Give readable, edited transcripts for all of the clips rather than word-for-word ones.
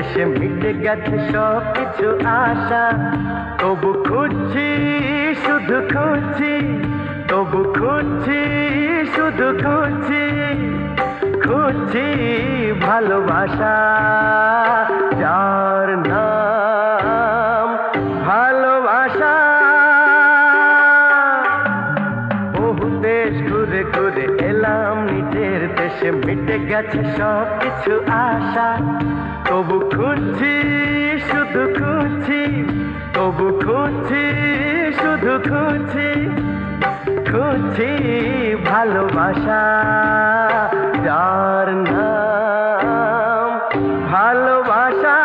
দেশে মিটে গেছে সব কিছু আশা, তবু খুঁজছি শুধু খুঁজছি, তবু খুঁজছি শুধু খুঁজছি, খুঁজছি ভালোবাসা, যার নাম ভালোবাসা। বহু দেশ ঘুরে ঘুরে এলাম নিজের দেশে, মিটে গেছে সব কিছু আশা, তবু খুঁজছি শুধু খুঁজছি, তবু খুঁজছি শুধু খুঁজছি, খুঁজছি ভালোবাসা, যার নাম ভালোবাসা।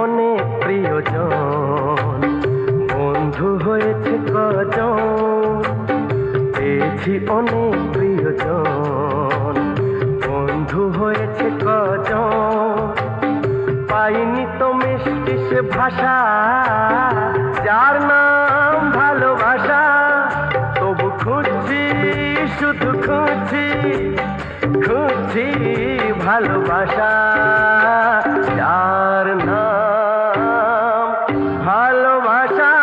অনেক প্রিয়জন, বন্ধু হয়েছে কজন, পেয়েছি অনেক প্রিয়জন, বন্ধু হয়েছে কজন, পাইনি তো মিষ্টি সে ভাষা, যার নাম ভালোবাসা, তবু খুঁজছি শুধু খুঁজছি, খুঁজছি ভালোবাসা, যার নাম ভালোবাসা।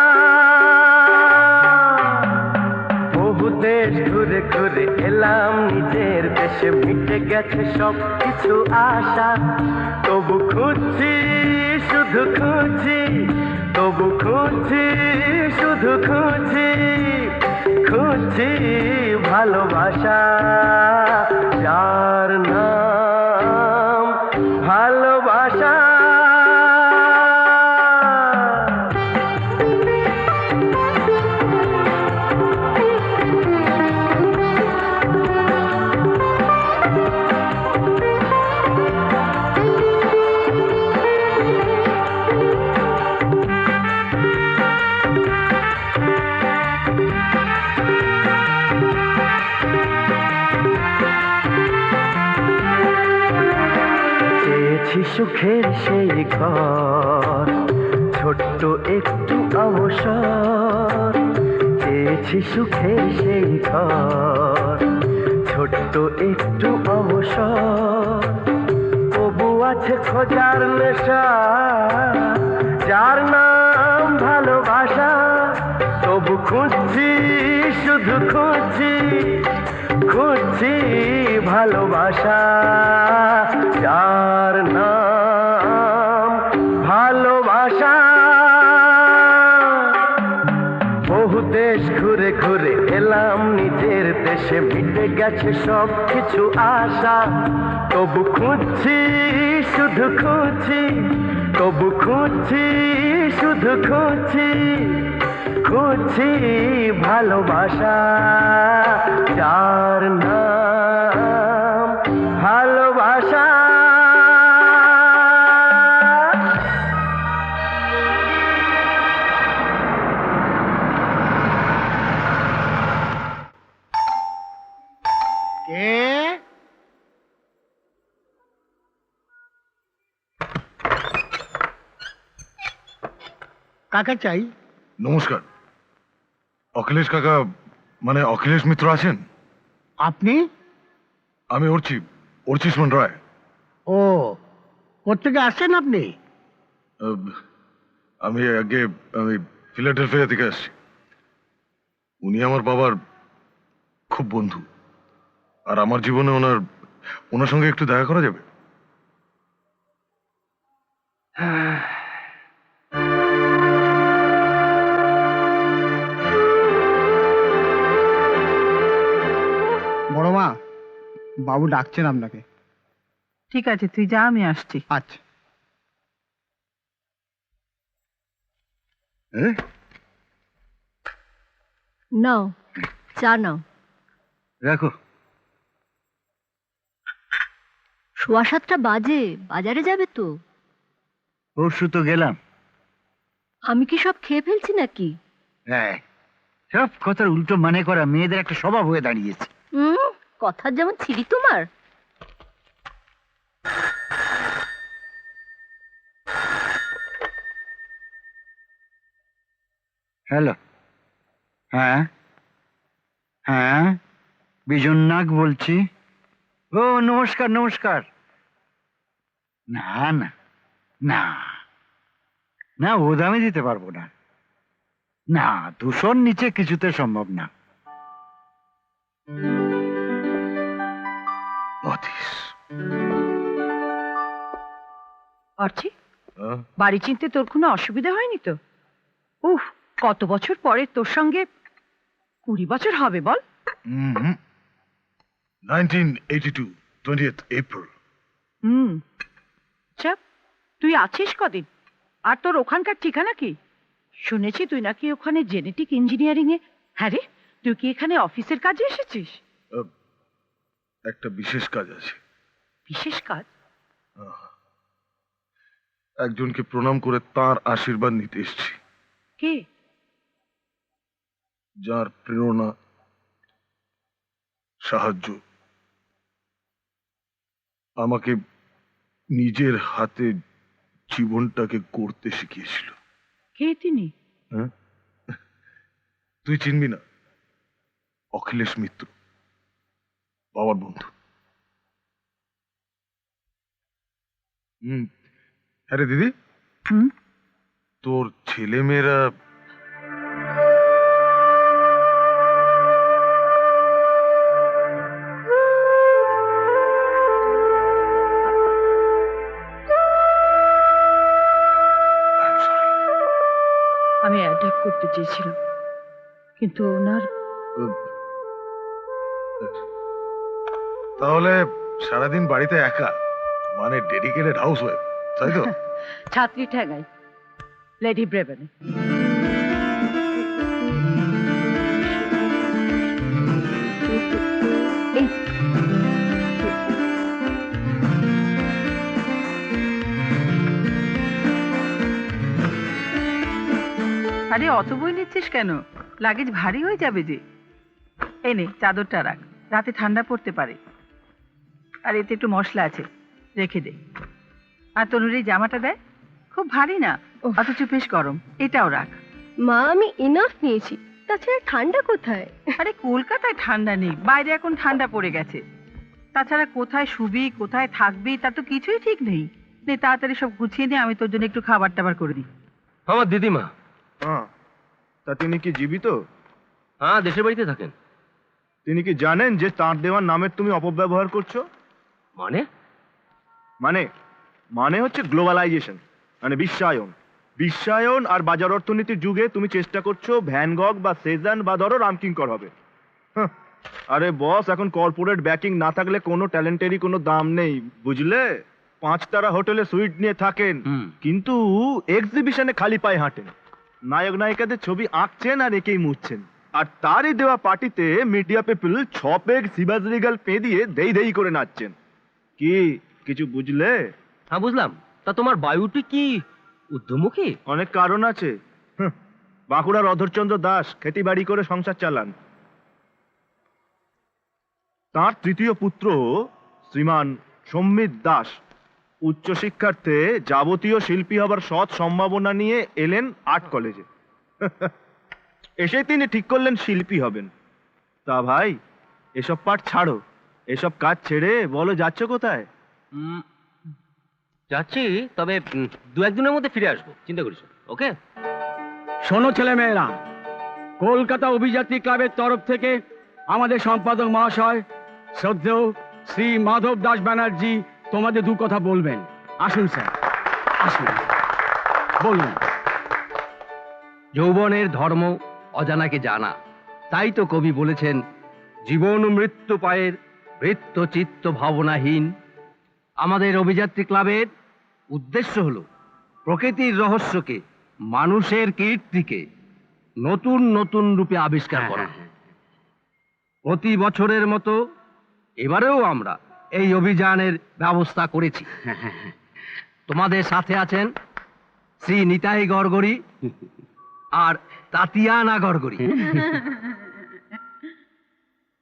বহু দেশ ঘুরে ঘুরে এলাম নিজের দেশে, মিটে গেছে সব কিছু আশা, তবু খুঁজছি শুধু খুঁজছি, তবু খুঁজছি শুধু খুঁজছি, খুঁজছি ভালোবাসা, যার নাম ভালোবাসা। সুখের সেই ঘর, ছোট্ট একটু অবসর, চেয়েছি সুখের সেই ঘর, ছোট্ট একটু অবসর, তবু আছে খোঁজার নেশা, যার নাম ভালোবাসা, তবু খুঁজছি শুধু খুঁজছি, খুঁজছি ভালোবাসা, যার নাম ভালোবাসা। বহু দেশ ঘুরে ঘুরে এলাম নিজের দেশে, মিটে গেছে সব কিছু আশা, তবু খুঁজছি শুধু খুঁজছি, তবু খুঁজছি শুধু খুঁজছি, খুঁজছি ভালোবাসা, যার নাম ভালোবাসা। কে? কাকে চাই? নমস্কার, অখিলেশ কাকা মানে অখিলেশ মিত্র আছেন? আপনি? আমি অর্চিষ্মন রায়। ও, কোথেকে আসছেন আপনি? আমি ফিলাডেলফিয়া থেকে আসছি। উনি আমার বাবার খুব বন্ধু, আর আমার জীবনে ওনার সঙ্গে একটু দেখা করা যাবে? বড় মা, বাবু ডাকছেন আপনাকে। ঠিক আছে, তুই যা, আমি আসছি। আচ্ছা। নাও, চা নাও। রাখো। 7:15 বাজে, বাজারে যাবে তো? পরশু তো গেলাম। আমি কি সব খেয়ে ফেলছি নাকি? হ্যাঁ, সব কথার উল্টো মানে করা মেয়েদের একটা স্বভাব হয়ে দাঁড়িয়েছে। কথার যেমন ছিরি তোমার। হ্যালো, হ্যাঁ হ্যাঁ, বিজন নাগ বলছি। ও নমস্কার নমস্কার। না না না না, ও দামে দিতে পারবো না। না, 200 নিচে কিছুতে সম্ভব না। অতীশ। অর্চি, বাড়ি চিনতে তোর কোনো অসুবিধা হয়নি তো? উফ, কত বছর পরে তোর সঙ্গে 20 বছর হবে বল? 1982, 20th April. চাপ, তুই আছিস কদিন? আর তোর ওখানকার ঠিকানা কি? শুনেছি তুই নাকি ওখানে জেনেটিক ইঞ্জিনিয়ারিং এ। হ্যাঁ রে, তুই কি এখানে অফিসের কাজে এসেছিস? একটা বিশেষ কাজ আছে। বিশেষ কাজ? একজনকে প্রণাম করে তার আশীর্বাদ নিতে এসেছি, কে? যার প্রেরণা, সাহায্য আমাকে নিজের হাতে জীবনটাকে গড়তে শিখিয়েছিল। কে তিনি? হ্যাঁ, তুই চিনবি না, অখিলেশ মিত্র, বাবার বন্ধু। হ্যাঁ রে দিদি, তোর ছেলে মেয়েরা আমি অ্যাডাপ্ট করতে চেয়েছিলাম, কিন্তু ওনার তাহলে সারাদিন বাড়িতে একা, মানে ডেডিকেটেড হাউস ওয়াইফ, তাই তো? ছাত্রী ঠেঙাই, লেডি ব্রেভেনে। আরে অত বই নিচ্ছিস কেন? লাগেজ ভারী হয়ে যাবে যে। এই নে, চাদরটা রাখ, রাতে ঠান্ডা পড়তে পারে। আর এতে একটু মশলা আছে, রেখে দে। আর তনুর এই জামাটা দেয়, খুব ভারী না, অথচ বেশ গরম, এটাও রাখ। মা, আমি ইনাফ নিয়েছি, তাছাড়া ঠান্ডা কোথায়? আরে কলকাতায় ঠান্ডা নেই, বাইরে এখন ঠান্ডা পড়ে গেছে। তাছাড়া কোথায় শুবি, কোথায় থাকবি, তা তো কিছুই ঠিক নেই। নে তাড়াতাড়ি সব গুছিয়ে নে, আমি তোর জন্য একটু খাবার টাবার করে দিই। আমার দিদিমা। হ্যাঁ, তা তিনি কি জীবিত? হ্যাঁ, দেশের বাড়িতে থাকেন। তিনি কি জানেন যে তাঁর দেওয়ার নামের তুমি অপব্যবহার করছো? মানে? মানে মানে হচ্ছে গ্লোবালাইজেশন, মানে বিশ্বায়ন। বিশ্বায়ন আর বাজার অর্থনীতির যুগে তুমি চেষ্টা করছো ভ্যান গগ বা সেজান বা ধরো রামকিঙ্কর হবে। হাহ, আরে বস, এখন কর্পোরেট ব্যাকিং না থাকলে কোনো ট্যালেন্টেরই কোনো দাম নেই, বুঝলে? 5 তারা হোটেলে সুইট নিয়ে থাকেন, কিন্তু এক্সিবিশনে খালি পায়ে হাঁটেন। নায়ক নায়িকাদের ছবি আঁকছেন আর একেই মুছছেন। আর তারই দেওয়া পার্টিতে মিডিয়া পিপল 6 পেগ সিবাজ রিগাল পেঁদিয়ে দেই দেই করে নাচছেন। কি কিছু বুঝলে? হ্যাঁ বুঝলাম। তা তোমার বায়ুটি কি ঊর্ধ্বমুখী? অনেক কারণ আছে। বাঁকুড়ার অধরচন্দ্র দাস খেতি বাড়ি করে সংসার চালান। তার তৃতীয় পুত্র শ্রীমান সম্মিত দাস উচ্চশিক্ষার্থে যাবতীয় শিল্পী হবার সৎ সম্ভাবনা নিয়ে এলেন আর্ট কলেজে। এসে তিনি ঠিক করলেন শিল্পী হবেন। তা ভাই, এসব পাঠ ছাড়ো, এসব কাজ ছেড়ে বলো যাচ্ছ কোথায়? যাচ্ছি, তবে 2-1 দিনের মধ্যে ফিরে আসবো, চিন্তা করিস না, ওকে? শোনো ছেলে মেয়েরা, কলকাতা অভিযাত্রী ক্লাবের তরফ থেকে আমাদের সম্পাদক মহাশয় শ্রদ্ধেয় শ্রী মাধব দাস ব্যানার্জি তোমাদের 2 কথা বলবেন। আসুন স্যার, আসুন, বলুন। যৌবনের ধর্ম অজানাকে জানা, তাই তো কবি বলেছেন, জীবন মৃত্যু পায়ের বৃত্ত চিত্ত ভাবনাহীন। আমাদের অভিযাত্রী ক্লাবের উদ্দেশ্য হলো প্রকৃতির রহস্যকে, মানুষের কীর্তিকে নতুন নতুন রূপে আবিষ্কার করা। প্রতি বছরের মতো এবারেও আমরা এই অভিযানের ব্যবস্থা করেছি। তোমাদের সাথে আছেন শ্রী নিতাই গড়গড়ি আর তাতিয়ানা গড়গড়ি।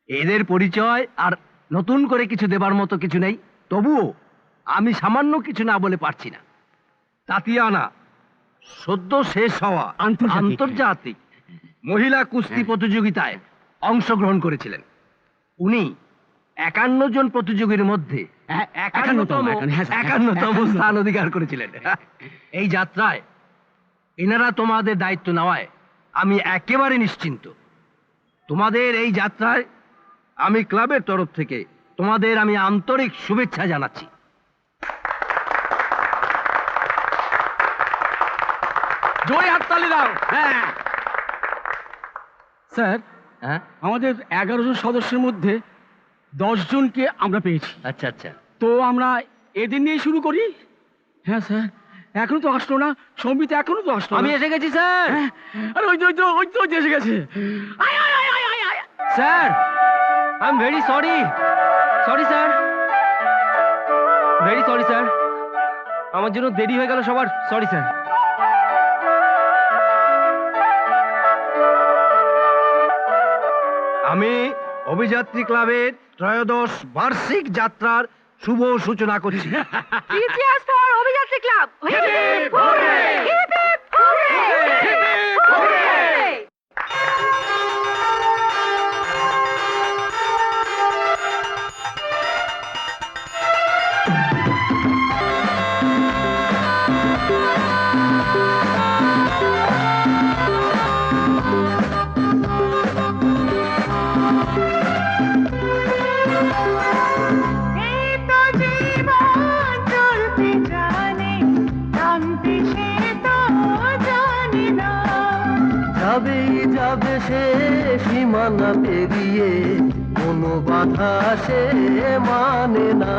এদের পরিচয় আর নতুন করে কিছু দেবার মতো কিছু নেই, তবুও আমি সামান্য কিছু না বলে পারছি না। তাতিয়ানা সদ্য শেষ হওয়া আন্তর্জাতিক মহিলা কুস্তি প্রতিযোগিতায় অংশগ্রহণ করেছিলেন। উনি 51 জন প্রতিযোগীর মধ্যে 51তম স্থান অধিকার করেছিলেন। এই যাত্রায় এনারা তোমাদের দায়িত্ব নেওয়ায় আমি একেবারে নিশ্চিন্ত। তোমাদের এই যাত্রায় আমি ক্লাবের তরফ থেকে তোমাদের আমি আন্তরিক শুভেচ্ছা জানাচ্ছি। জোরে হাততালি দাও। হ্যাঁ স্যার, হ্যাঁ, আমাদের 11 জন সদস্যের মধ্যে 10 জনকে আমরা পেয়েছি। আচ্ছা আচ্ছা, তো আমরা এদের নিয়ে শুরু করি। হ্যাঁ স্যার, এখনো তো আসলো না, সম্বিত এখনো তো আসলো না। আমি এসে গেছি স্যার। হ্যাঁ, আরে ওই তো এসে গেছে। আয়, আয়, আয়, আয়, আয়, আয়। Sir, I am very sorry sir, very sorry sir, আমার জন্য দেরি হয়ে গেল সবার, সরি স্যার। আমি অভিযাত্রী ক্লাবের 13শ বার্ষিক যাত্রার শুভ সূচনা করছি। Three cheers for অভিযাত্রী club. Hip hip hooray! Hip hip hooray! Hip hip hooray! যাবেই যাবে সে সীমানা পেরিয়ে, কোনো বাধা সে মানে না।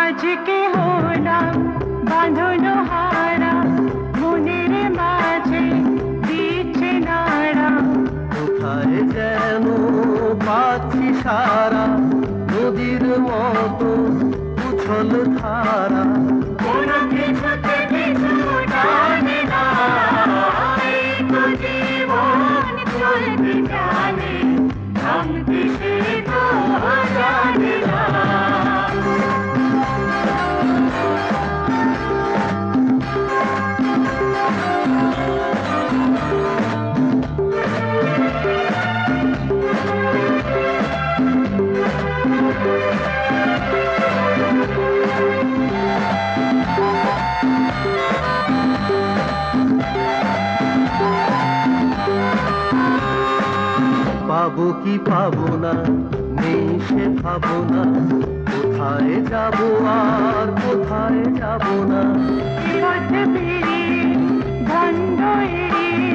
আজকে হলাম বাঁধনো হারা, মনের মাঝে দিচ্ছে নাড়া। কোথায় যেন পাচ্ছি সারা, নদীর মতো উছল ধারা। কোনো কিছুতে কিছু জানে না, এই তো জীবন চলতে জানে, থামতে সে তো জানে না। পাবো কি পাবো না, নেই সে ভাবনা, কোথায় যাবো আর কোথায় যাবো না। পথ পেরিয়ে বন্ধ এড়িয়ে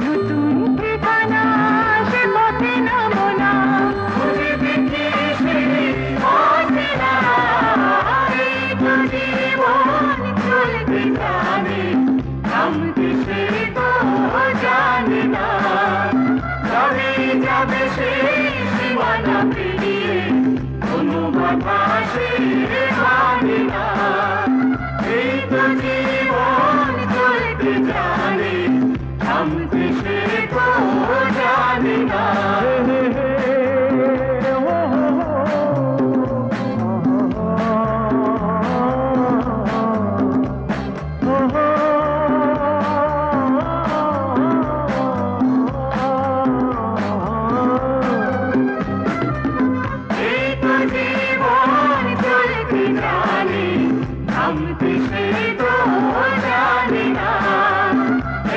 নতুন ঠিকানা, সে পথে নামো না। খুঁজে দেখি সে অচেনা, এই তো জীবন চলতে জানে, থামতে সে তো জানে না। যাবে যাবে সে সীমানা পেরিয়ে, কোনো বাধা সে মানে না। এই তো জীবন চলতে জানে, থামতে সে তো জানে না। এই তো জীবন কিসে তো জানি না,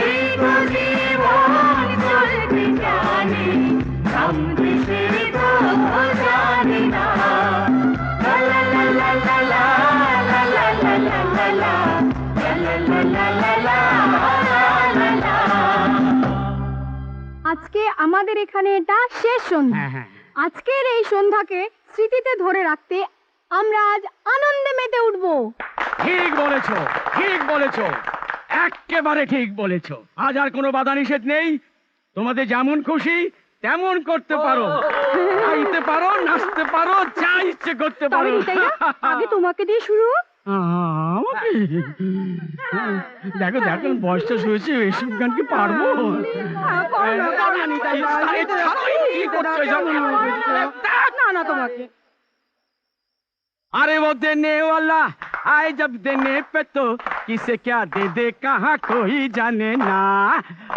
এই তো জীবন চলতে জানি, নাম কিসে তো জানি না। লা লা লা লা লা লা লা লা লা লা লা লা লা লা লা লা। আজকে আমাদের এখানে এটা শেষ সন্ধ্যা। আজকের এই সন্ধ্যাকে স্মৃতিতে ধরে রাখতে আমরা আজ আনন্দে মেতে উঠবো। ঠিক বলেছো, ঠিক বলেছো, একেবারে ঠিক বলেছো। আজ আর কোনো বাধা নিষেধ নেই, তোমাদের যেমন খুশি তেমন করতে পারো, খাইতে পারো, নাচতে পারো, যা ইচ্ছে করতে তবে পারো। নিতাইদা, আগে তোমাকে দিয়ে শুরু হোক। আমাকে দেখো দেখো বয়সটা শুয়েছে, এসব গান কি পারবো? না না তোমাকে। अरे वो देने वाला आए जब देने पे तो किसे क्या दे दे कहाँ कोई जाने ना।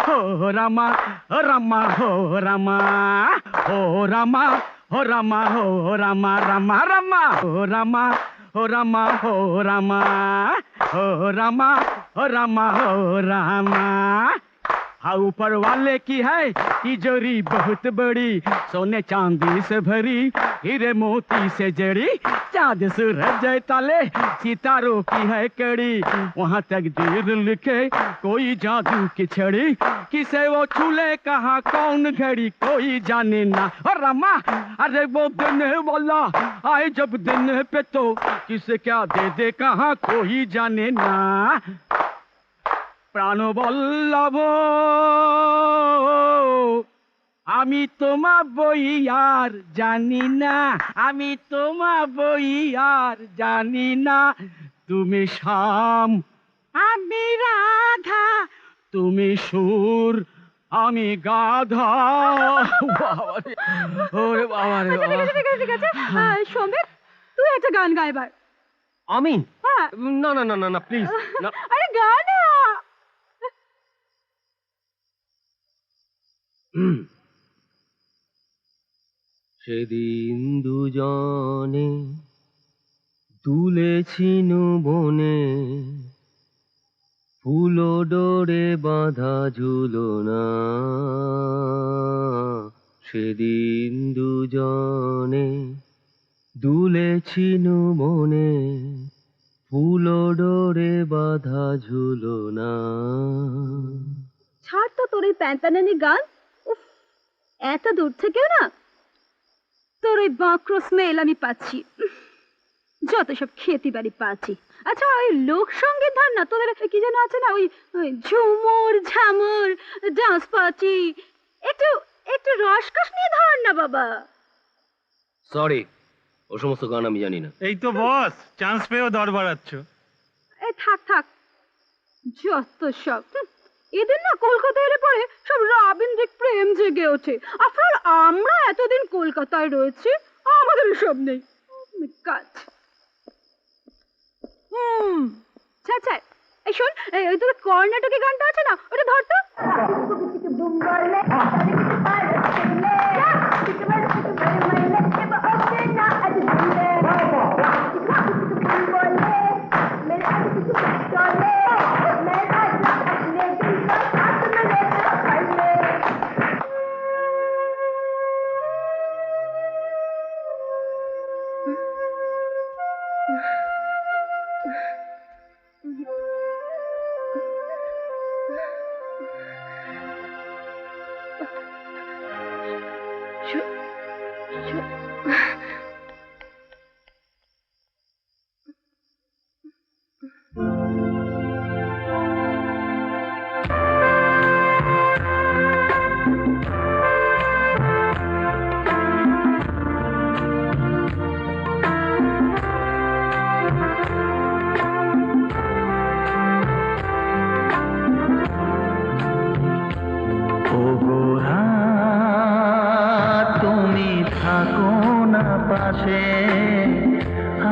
हो रामा हो रामा हो रामा हो रामा हो रामा हो रामा रामा रामा हो रामा हो रामा हो रामा हो रामा हो रामा हो रामा। हाँ ऊपर वाले की है तिजोरी बहुत बड़ी, सोने चांदी से भरी, हीरे मोती से जड़ी, चाँद सूरज ताले सितारों की है कड़ी, वहाँ तकदीर लिखे कोई जादू की छड़ी, किसे वो छूले कहाँ कौन घड़ी कोई जाने ना। और रमा अरे वो देने वाला आए जब देने पे तो किसे क्या दे दे कहाँ कोई जाने ना। প্রাণবল্লভ আমি তোমা বই আর জানি না, আমি তোমা বই আর জানি না। তুমি শাম আমি রাধা, তুমি সুর আমি গাধা। বাবারে, ওরে বাবারে আচ্ছা, ঠিক আছে ঠিক আছে ঠিক আছে। সৌমিক, তুই একটা গান গা এবার। আমি হ্যাঁ। না না না না না প্লিজ না। আরে গা না। সেদিন দুজনে তুলেছিনু বনে, ফুলো ডোরে বাঁধা ঝুলনা। সেদিন দুজনে দুলেছিনু বনে, ফুলো ডোরে বাঁধা ঝুলনা। ছাড় তো তোর এই প্যান্টানানি গান। উফ, এত দূর থেকেও না তোর ওই বাঁকড়ো স্মেল আমি পাচ্ছি। যত সব খেতি বাড়ি পাচ্ছি। আচ্ছা ওই লোকসঙ্গীত ধর না, তোদের একটা কি যেন আছে না, ওই ওই ঝুমুর ঝামুর ডান্স পার্টি, একটু একটু রসকস নিয়ে ধর না বাবা। সরি, ও সমস্ত গান আমি জানি না। এই তো বস, চান্স পেয়েও দর বাড়াচ্ছ। এই থাক থাক, যত সব। এদের না কলকাতা এলে পরে সব রবীন্দ্রিক প্রেম জেগে ওঠে। আফটার আমরা এতদিন কলকাতায় রয়েছি, আমাদের সব নেই কাজ। ছাড় ছাড়। এই শোন, ওই তোর কর্ণাটকি গানটা আছে না, ওটা ধর তো।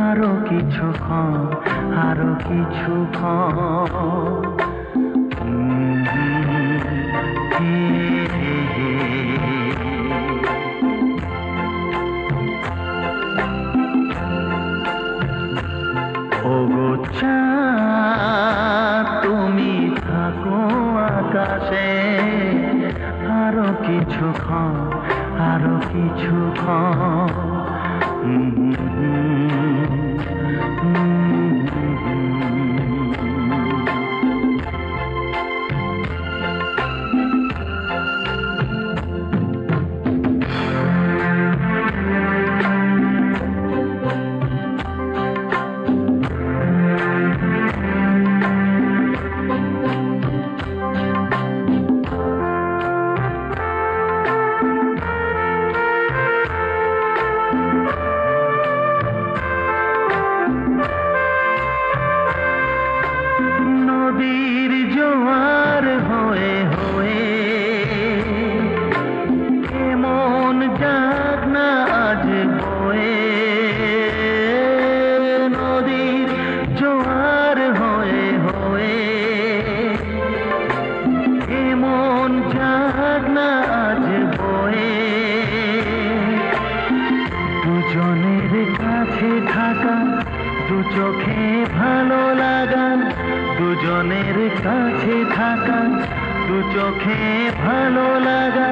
আরো কিছুক্ষণ, আরো কিছুক্ষণ। ওগো চা দুজনের কাছে থাকা, দু চোখে ভালো লাগা,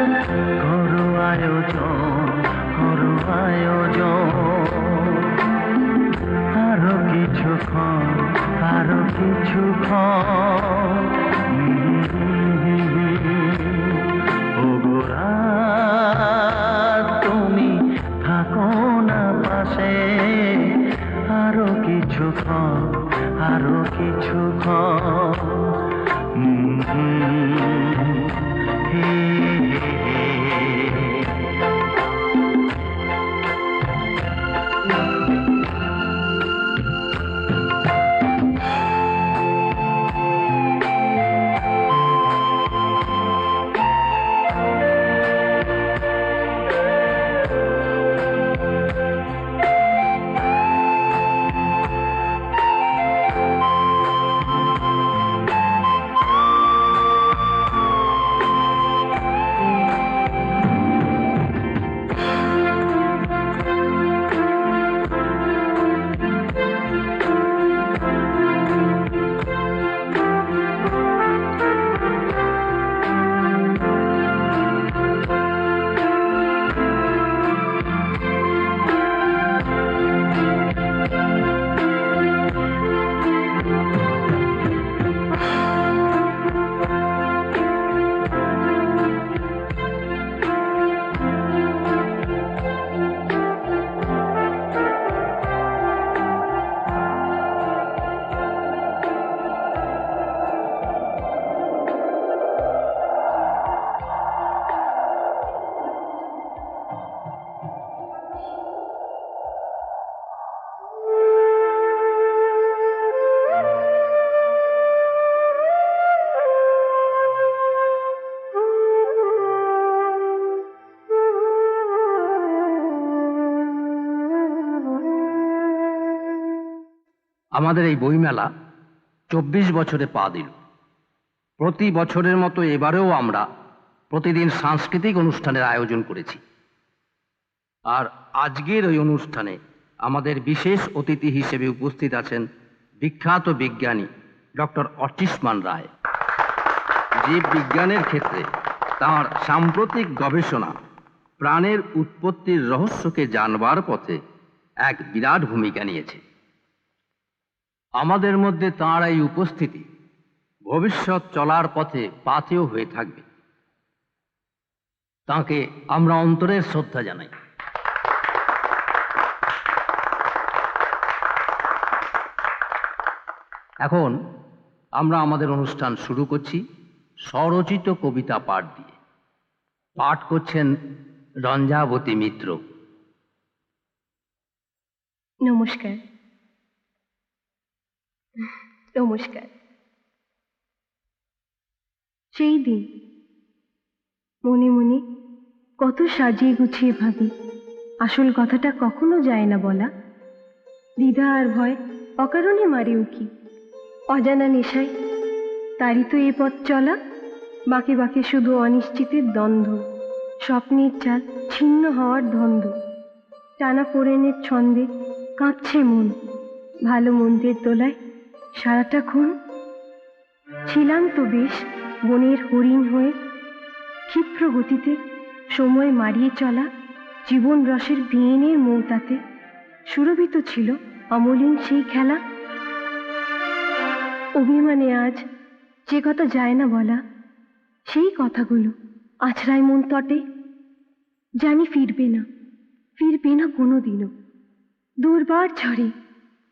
করো আয়োজন, করো আয়োজন। আরো কিছুক্ষণ, আরো কিছুক্ষণ, ওগো রাত, তুমি থাকো না পাশে, আরো কিছুক্ষণ, আরো কিছুক্ষণ। হে হে হে। আমাদের এই বইমেলা 24 বছরে পা দিল। প্রতি বছরের মতো এবারেও আমরা প্রতিদিন সাংস্কৃতিক অনুষ্ঠানের আয়োজন করেছি। আর আজকের ওই অনুষ্ঠানে আমাদের বিশেষ অতিথি হিসেবে উপস্থিত আছেন বিখ্যাত বিজ্ঞানী ডক্টর অর্চিষ্মান রায়। জীববিজ্ঞানের ক্ষেত্রে তাঁর সাম্প্রতিক গবেষণা প্রাণের উৎপত্তির রহস্যকে জানবার পথে এক বিরাট ভূমিকা নিয়েছে। আমাদের মধ্যে তাঁর এই উপস্থিতি ভবিষ্যৎ চলার পথে পাথেয় হয়ে থাকবে। তাঁকে আমরা অন্তরের শ্রদ্ধা জানাই। এখন আমরা আমাদের অনুষ্ঠান শুরু করছি স্বরচিত কবিতা পাঠ দিয়ে। পাঠ করছেন রঞ্জাবতী মিত্র। নমস্কার। নমস্কার। সেই দিন মনে মনে কত সাজিয়ে গুছিয়ে ভাবি, আসল কথাটা কখনো যায় না বলা। দ্বিধা আর ভয় অকারণে মারে উকি, অজানা নেশায় তারই তো এ পথ চলা। বাঁকে বাঁকে শুধু অনিশ্চিতের দ্বন্দ্ব, স্বপ্নের চাল ছিন্ন হওয়ার ধন্দ। টানা পোড়েনের ছন্দে কাঁপছে মন, ভালো মন্দের দোলায় সারাটা ক্ষণ। ছিলাম তো বেশ বনের হরিণ হয়ে, ক্ষিপ্র গতিতে সময় মারিয়ে চলা জীবন রসের বিয়েনের মৌতাতে সুরভিত ছিল অমলিন সেই খেলা। অভিমানে আজ যে কথা যায় না বলা, সেই কথাগুলো আছড়ায় মন তটে। জানি ফিরবে না, ফিরবে না কোনোদিনও। দুর্বার ঝড়ে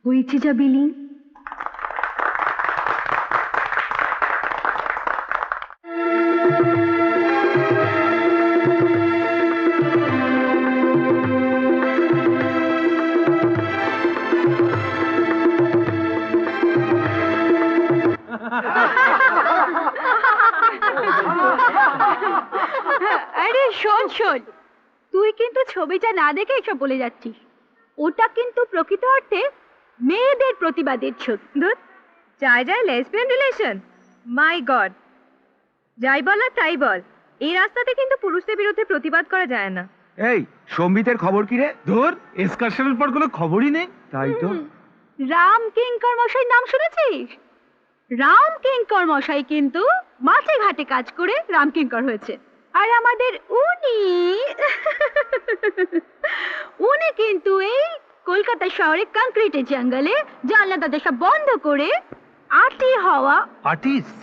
হয়েছে যা বিলীন। আরে শোন শোন, তুই কিন্তু ছবিটা না দেখে এসব বলে যাচ্ছিস। ওটা কিন্তু প্রকৃত অর্থে মেয়েদের প্রতিবাদের ছবি। যায় যায় লেসবিয়ান রিলেশন, মাই গড। যাই বল আর তাই বল, এই রাস্তাতে কিন্তু পুরুষদের বিরুদ্ধে প্রতিবাদ করা যায় না। এই সম্বিতের খবর কি রে? ধর এক্সকারশনের পর কোনো খবরই নেই। তাই তো। রাম কিঙ্কর মশাই নাম শুনেছিস? রামকিঙ্কর মশাই কিন্তু মাঠে ঘাটে কাজ করে রামকিঙ্কর হয়েছে। আর আমাদের উনি কিন্তু এই কলকাতা শহরে কংক্রিটের জঙ্গলে জানলা দরজা বন্ধ করে আর্টিস্ট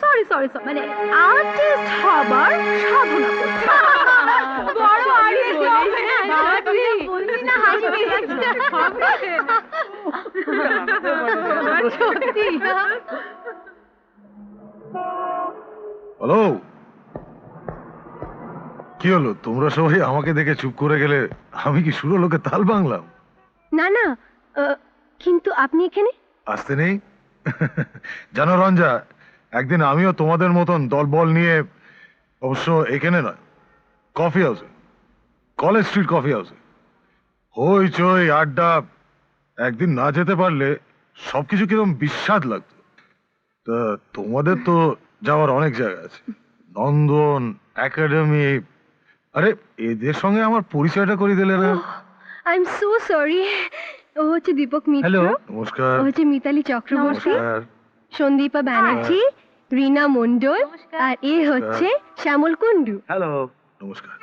মানে আর্টিস্ট হবার সাধনা করছে। বড় artist হবে, বলবি না হাসবি। সত্যি হ্যালো, কি হলো? তোমরা সবাই আমাকে দেখে চুপ করে গেলে। আমি কি সুর লোকে তাল বাংলাম? না না, কিন্তু আপনি এখানে? আসতে নেই? জানো রঞ্জা, একদিন আমিও তোমাদের মতন দলবল নিয়ে, অবশ্য এখানে নয়, কফি হাউসে, কলেজ স্ট্রিট কফি হাউসে, হইচই আড্ডা, একদিন না যেতে পারলে সবকিছু কিরকম বিস্বাদ লাগতো। তা তোমাদের তো যাওয়ার অনেক জায়গা আছে, নন্দন, একাডেমি। আরে এদের সঙ্গে আমার পরিচয়টা করে দিলে না? I am so sorry. ও হচ্ছে দীপক মিত্র। হ্যালো। নমস্কার। ও হচ্ছে মিতালি চক্রবর্তী, নমস্কার। সন্দীপা ব্যানার্জি, রীনা মণ্ডল, আর এ হচ্ছে শ্যামল কুণ্ডু। হ্যালো। নমস্কার।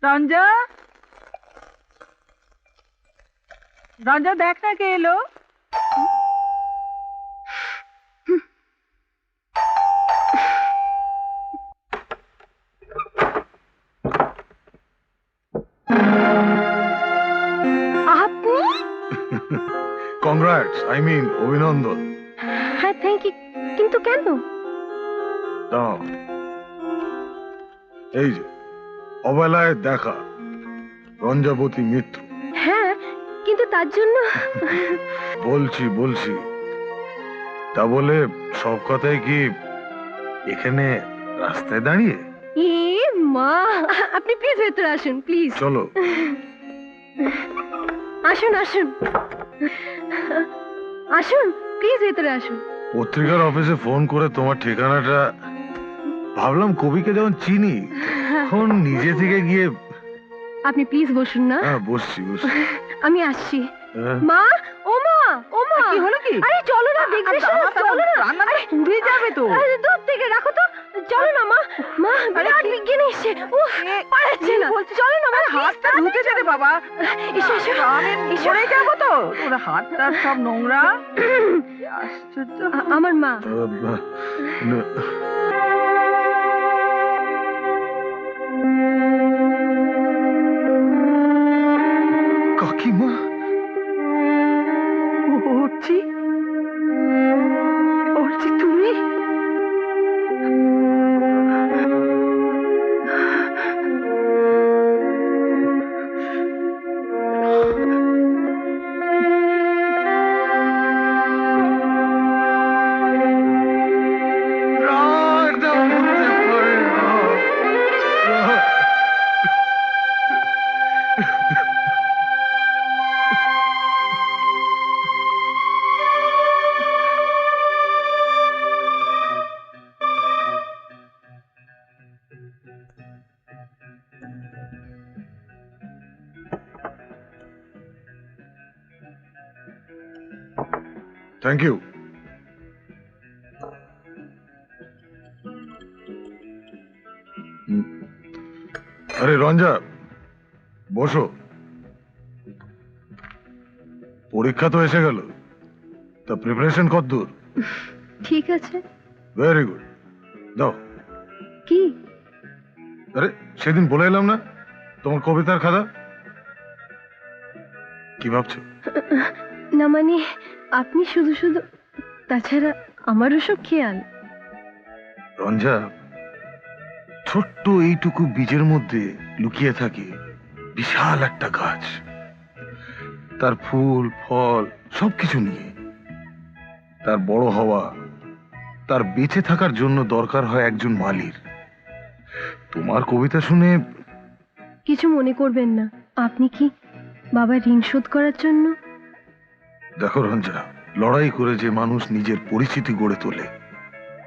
রঞ্জা, রঞ্জা দেখ না কে এলো। আপনি? কংগ্রাটস, আই মিন অভিনন্দন। হ্যাঁ, থ্যাংক ইউ। কিন্তু কেন? দাও। এই যে অবেলায় দেখা, রঞ্জাবতী মিত্র। হ্যাঁ, কিন্তু তার জন্য বলছি তা বলে সব কথাই কি এখানে রাস্তায় দাঁড়িয়ে? এ মা, আপনি প্লিজ ভেতরে আসুন, প্লিজ। চলো। আসুন আসুন আসুন, প্লিজ ভেতরে আসুন। পত্রিকার অফিসে ফোন করে তোমার ঠিকানাটা, ভাবলাম কবিকে যেমন চিনি, এখন নিজে থেকে গিয়ে। আপনি প্লিজ বসুন না। হ্যাঁ, বসছি। আমি আসছি। হ্যাঁ। মা, ও মা, ও মা। কি হলো কি? আরে চলো না, দেখবে চলো না। রান্নাটা পুড়ে যাবে তো। আরে দূর থেকে রাখো তো, চলো না মা। মা, বিরাট বিজ্ঞানী এসছে। উফ, পারাচ্ছে না। চলো না মা, হাতটা ধুতে দে রে বাবা। এসো এসো। আমি পড়ে যাবো তো। ওর হাতটা সব নোংরা। কি আশ্চর্য। আমার মা। কাকিমা। অর্চি তুমি? Thank you. আরে রঞ্জা, বসো। পরীক্ষা তো এসে গেল, তা প্রিপারেশন কতদূর? ঠিক আছে। Very good. দাও। কি? আরে সেদিন বলে এলাম না, তোমার কবিতার খাতা। কি ভাবছো? না মানে, আপনি শুধু শুধু, তাছাড়া আমারও সব খেয়াল। রঞ্জা, ছোট্ট এইটুকু বীজের মধ্যে লুকিয়ে থাকে বিশাল একটা গাছ, তার ফুল ফল সবকিছু নিয়ে। তার বড় হওয়া, তার বেঁচে থাকার জন্য দরকার হয় একজন মালির। তোমার কবিতা শুনে কিছু মনে করবেন না, আপনি কি বাবার ঋণ শোধ করার জন্য? দেখো রঞ্জা, লড়াই করে যে মানুষ নিজের পরিচিতি গড়ে তোলে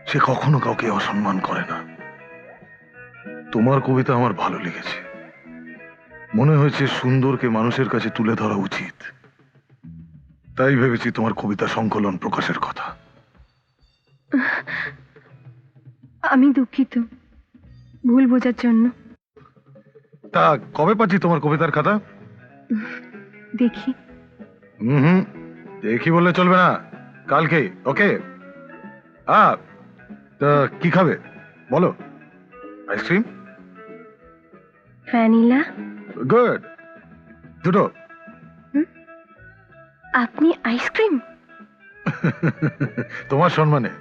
সে কখনো কাউকে অসম্মান করে না। তোমার কবিতা আমার ভালো লেগেছে, মনে হয়েছে সুন্দরকে মানুষের কাছে তুলে ধরা উচিত। তাই ভেবেছি তোমার কবিতা সংকলন প্রকাশের কথা। আমি দুঃখিত ভুল বোঝার জন্য। তা কবে পাচ্ছি তোমার কবিতার খাতা? দেখি। হুম, দেখি বললে চলবে না, কালকে। ওকে? তা কি খাবে বলো? আইসক্রিম? ভ্যানিলা। গুড, দুটো। আপনি আইসক্রিম? তোমার সম্মানে।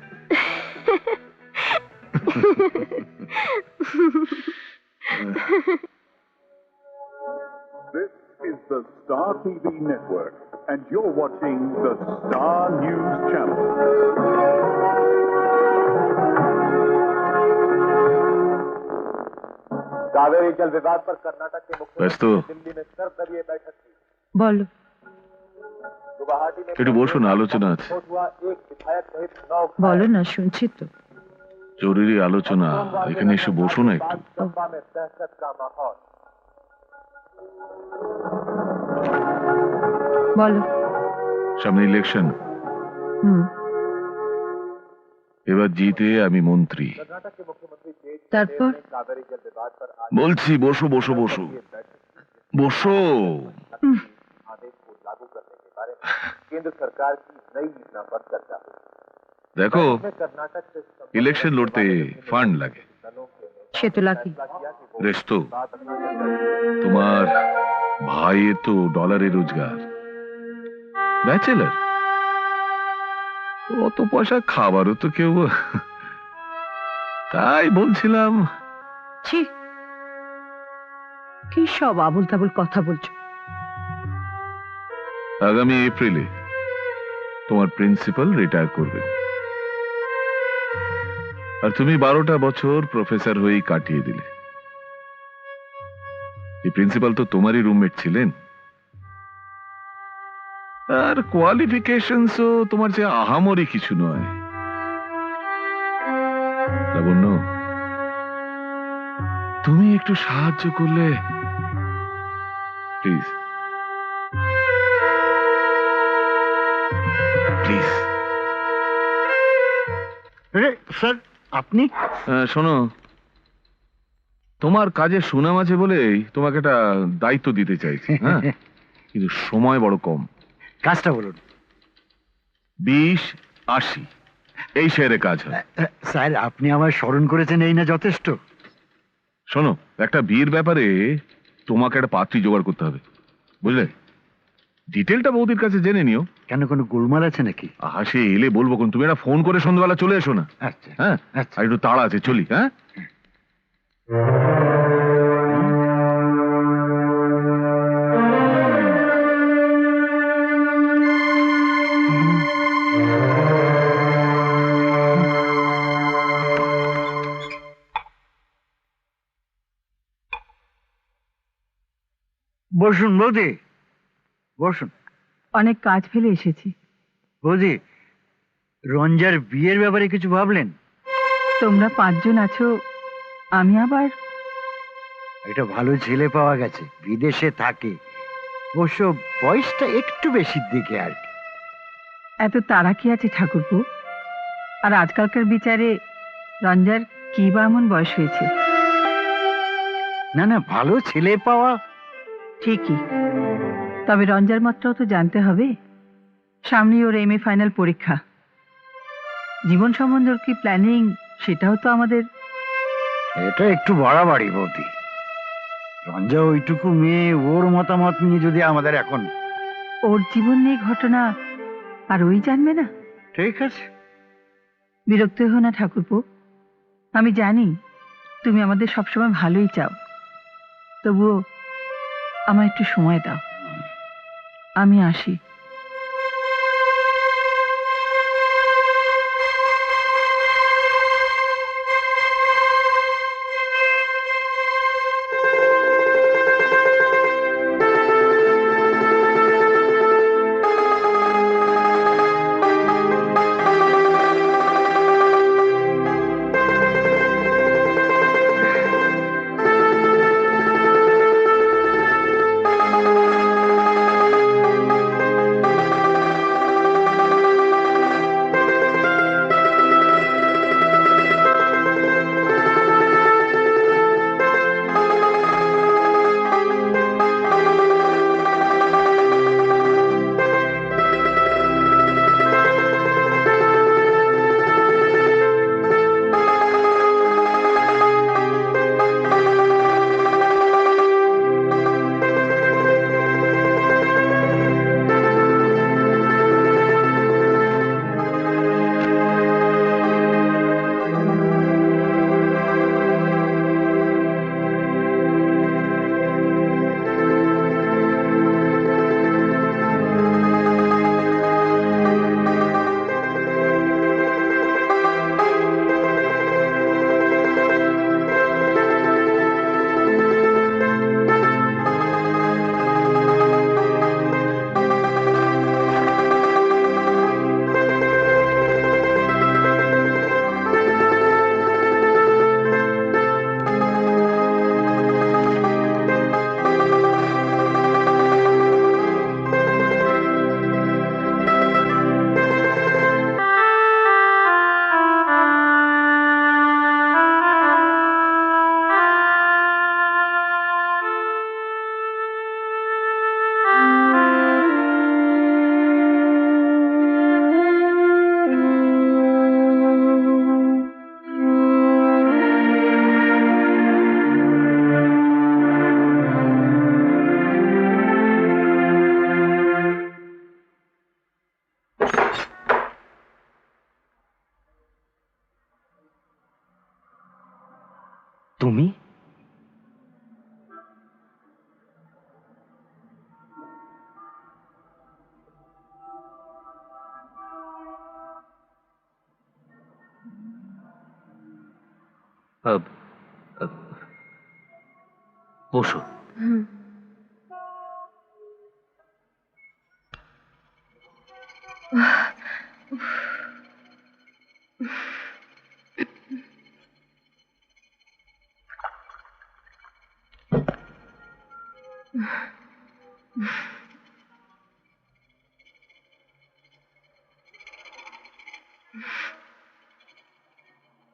This is the Star TV network, and you're watching the Star News channel. Kaveri जल विवाद पर कर्नाटक के मुख्यमंत्री दिल्ली में सर्वदलीय बैठक की। বলো। गुवाहाटी में একটু বসুন, আলোচনা আছে। हुआ एक विधायक सहित 9 বলো না, শুনছি তো। জরুরি আলোচনা, এখানে এসে বসুন একটু। सभा में दहशत का माहौल। বলো। সামনে ইলেকশন, হুম, এবার জিতে আমি মন্ত্রী। कर्नाटक के मुख्यमंत्री तेज তারপর? कावेरी जल विवाद पर आज বলছি বসো বসো বসো বসো। आदेश को लागू करने के बारे में केंद्र सरकार की नई योजना पर चर्चा हुई। দেখো, कर्नाटक से ইলেকশন লড়তে ফান্ড লাগে। সে তো লাগে। রেস্তো, তোমার ভাইয়ের তো ডলারে রোজগার, ব্যাচেলার, অত পয়সা খাবারও তো কেউ। তাই বলছিলাম, ছি, কি সব আবল তাবল কথা বলছো। আগামী এপ্রিলে তোমার প্রিন্সিপাল রিটায়ার করবেন, আর তুমি 12টা বছর প্রফেসর হয়েই কাটিয়ে দিলে। এই প্রিন্সিপাল তো তোমারই রুমমেট ছিলেন, আর কোয়ালিফিকেশনসও তোমার যে আহামরি কিছু নয়। লাবণ্য, তুমি একটু সাহায্য করলে প্লিজ, প্লিজ। স্যার আপনি? শোনো, তোমার কাজে সুনাম আছে বলেই তোমাকে একটা দায়িত্ব দিতে চাইছি, হ্যাঁ? কিন্তু সময় বড় কম। কাজটা বলুন। 20-80 এই শেয়ারে কাজ হয়। স্যার আপনি আমায় স্মরণ করেছেন, এই না যথেষ্ট? শোনো, একটা বিয়ের ব্যাপারে তোমাকে একটা পাত্রী জোগাড় করতে হবে, বুঝলে? ডিটেলটা বৌদির কাছে জেনে নিও। কেন, কোনো গোলমাল আছে নাকি? সে এলে বলবো কোন, তুমি একটা ফোন করে সন্ধ্যাবেলা চলে এসো না। আচ্ছা হ্যাঁ, আচ্ছা। আর একটু তাড়া আছে, চলি। হ্যাঁ, বসুন বৌদি, বসুন। অনেক কাজ ফেলে এসেছি। বৌদি, রঞ্জার বিয়ের ব্যাপারে কিছু ভাবলেন? তোমরা 5 জন আছো, আমি আবার। একটা ভালো ছেলে পাওয়া গেছে, বিদেশে থাকে, অবশ্য বয়সটা একটু বেশির দিকে আর কি। এত তাড়া কি আছে ঠাকুরপো? আর আজকালকার বিচারে রঞ্জার কি বা এমন বয়স হয়েছে? না না, ভালো ছেলে পাওয়া ঠিকই, তবে রঞ্জার মাত্রাও তো জানতে হবে। সামনেই ওর MA ফাইনাল পরীক্ষা, জীবন সম্বন্ধে কি প্ল্যানিং সেটাও তো আমাদের। এটা একটু বাড়াবাড়ি বৌদি। রঞ্জা ওইটুকু মেয়ে, ওর মতামত নিয়ে যদি আমাদের এখন। ওর জীবন নিয়ে ঘটনা আর ওই জানবে না? ঠিক আছে, বিরক্ত হও না ঠাকুরপো, আমি জানি তুমি আমাদের সবসময় ভালোই চাও, তবুও আমার একটু সময় দাও, আমি আসি। তুমি? বসো।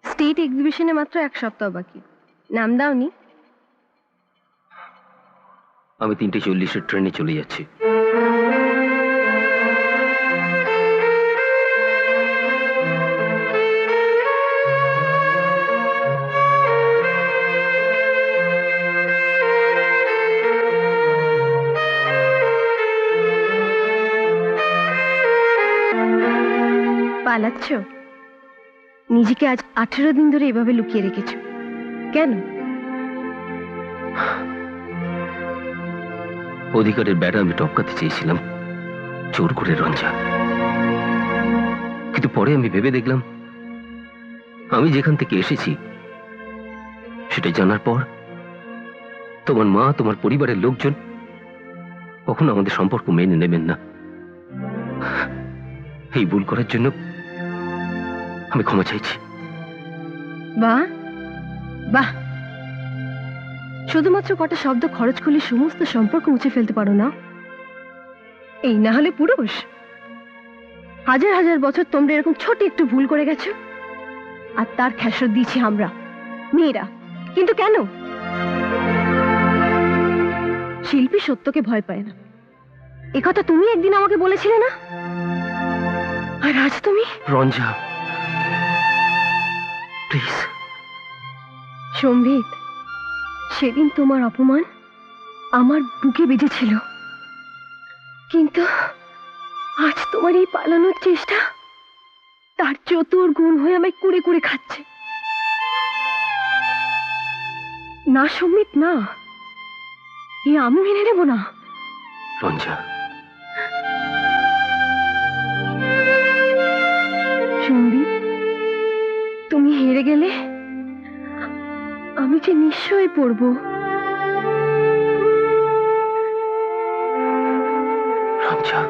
স্টেট এক্সিবিশনে মাত্র 1 সপ্তাহ বাকি, নাম দাওনি? আমি 3:40 ট্রেনে চলে যাচ্ছি। পালাচ্ছ? নিজেকে আজ 18 দিন ধরে এভাবে লুকিয়ে রেখেছ কেন? অধিকারের ব্যাটা আমি টপকাতে চেয়েছিলাম জোর করে রঞ্জা, কিন্তু পরে আমি ভেবে দেখলাম আমি যেখান থেকে এসেছি সেটা জানার পর তোমার মা, তোমার পরিবারের লোকজন কখনো আমাদের সম্পর্ক মেনে নেবেন না। এই ভুল করার জন্য আমি ক্ষমা চাইছি। বাহ বাহ, শুধুমাত্র কটা শব্দ খরচ করলে সমস্ত সম্পর্ক মুছে ফেলতে পারো না? এই না হলে পুরুষ। হাজার হাজার বছর তোমরা এরকম ছোট একটু ভুল করে গেছো, আর তার খেসারত দিয়েছি আমরা মেয়েরা। কিন্তু কেন? শিল্পী সত্যকে ভয় পায় না, একথা তুমি একদিন আমাকে বলেছিলে না? আর আজ তুমি? রঞ্জা প্লিজ। সম্বিত, সেদিন তোমার অপমান আমার বুকে বেজেছিল, কিন্তু আজ তোমার এই পালানোর চেষ্টা তার চতুর গুণ হয়ে আমায় কুড়ে কুড়ে খাচ্ছে। না সম্মিত, না, এ আমি মেনে নেব না। রঞ্জা, সম্বিত, তুমি হেরে গেলে আমি যে নিঃস্ব হয়ে পড়বো। রঞ্জা,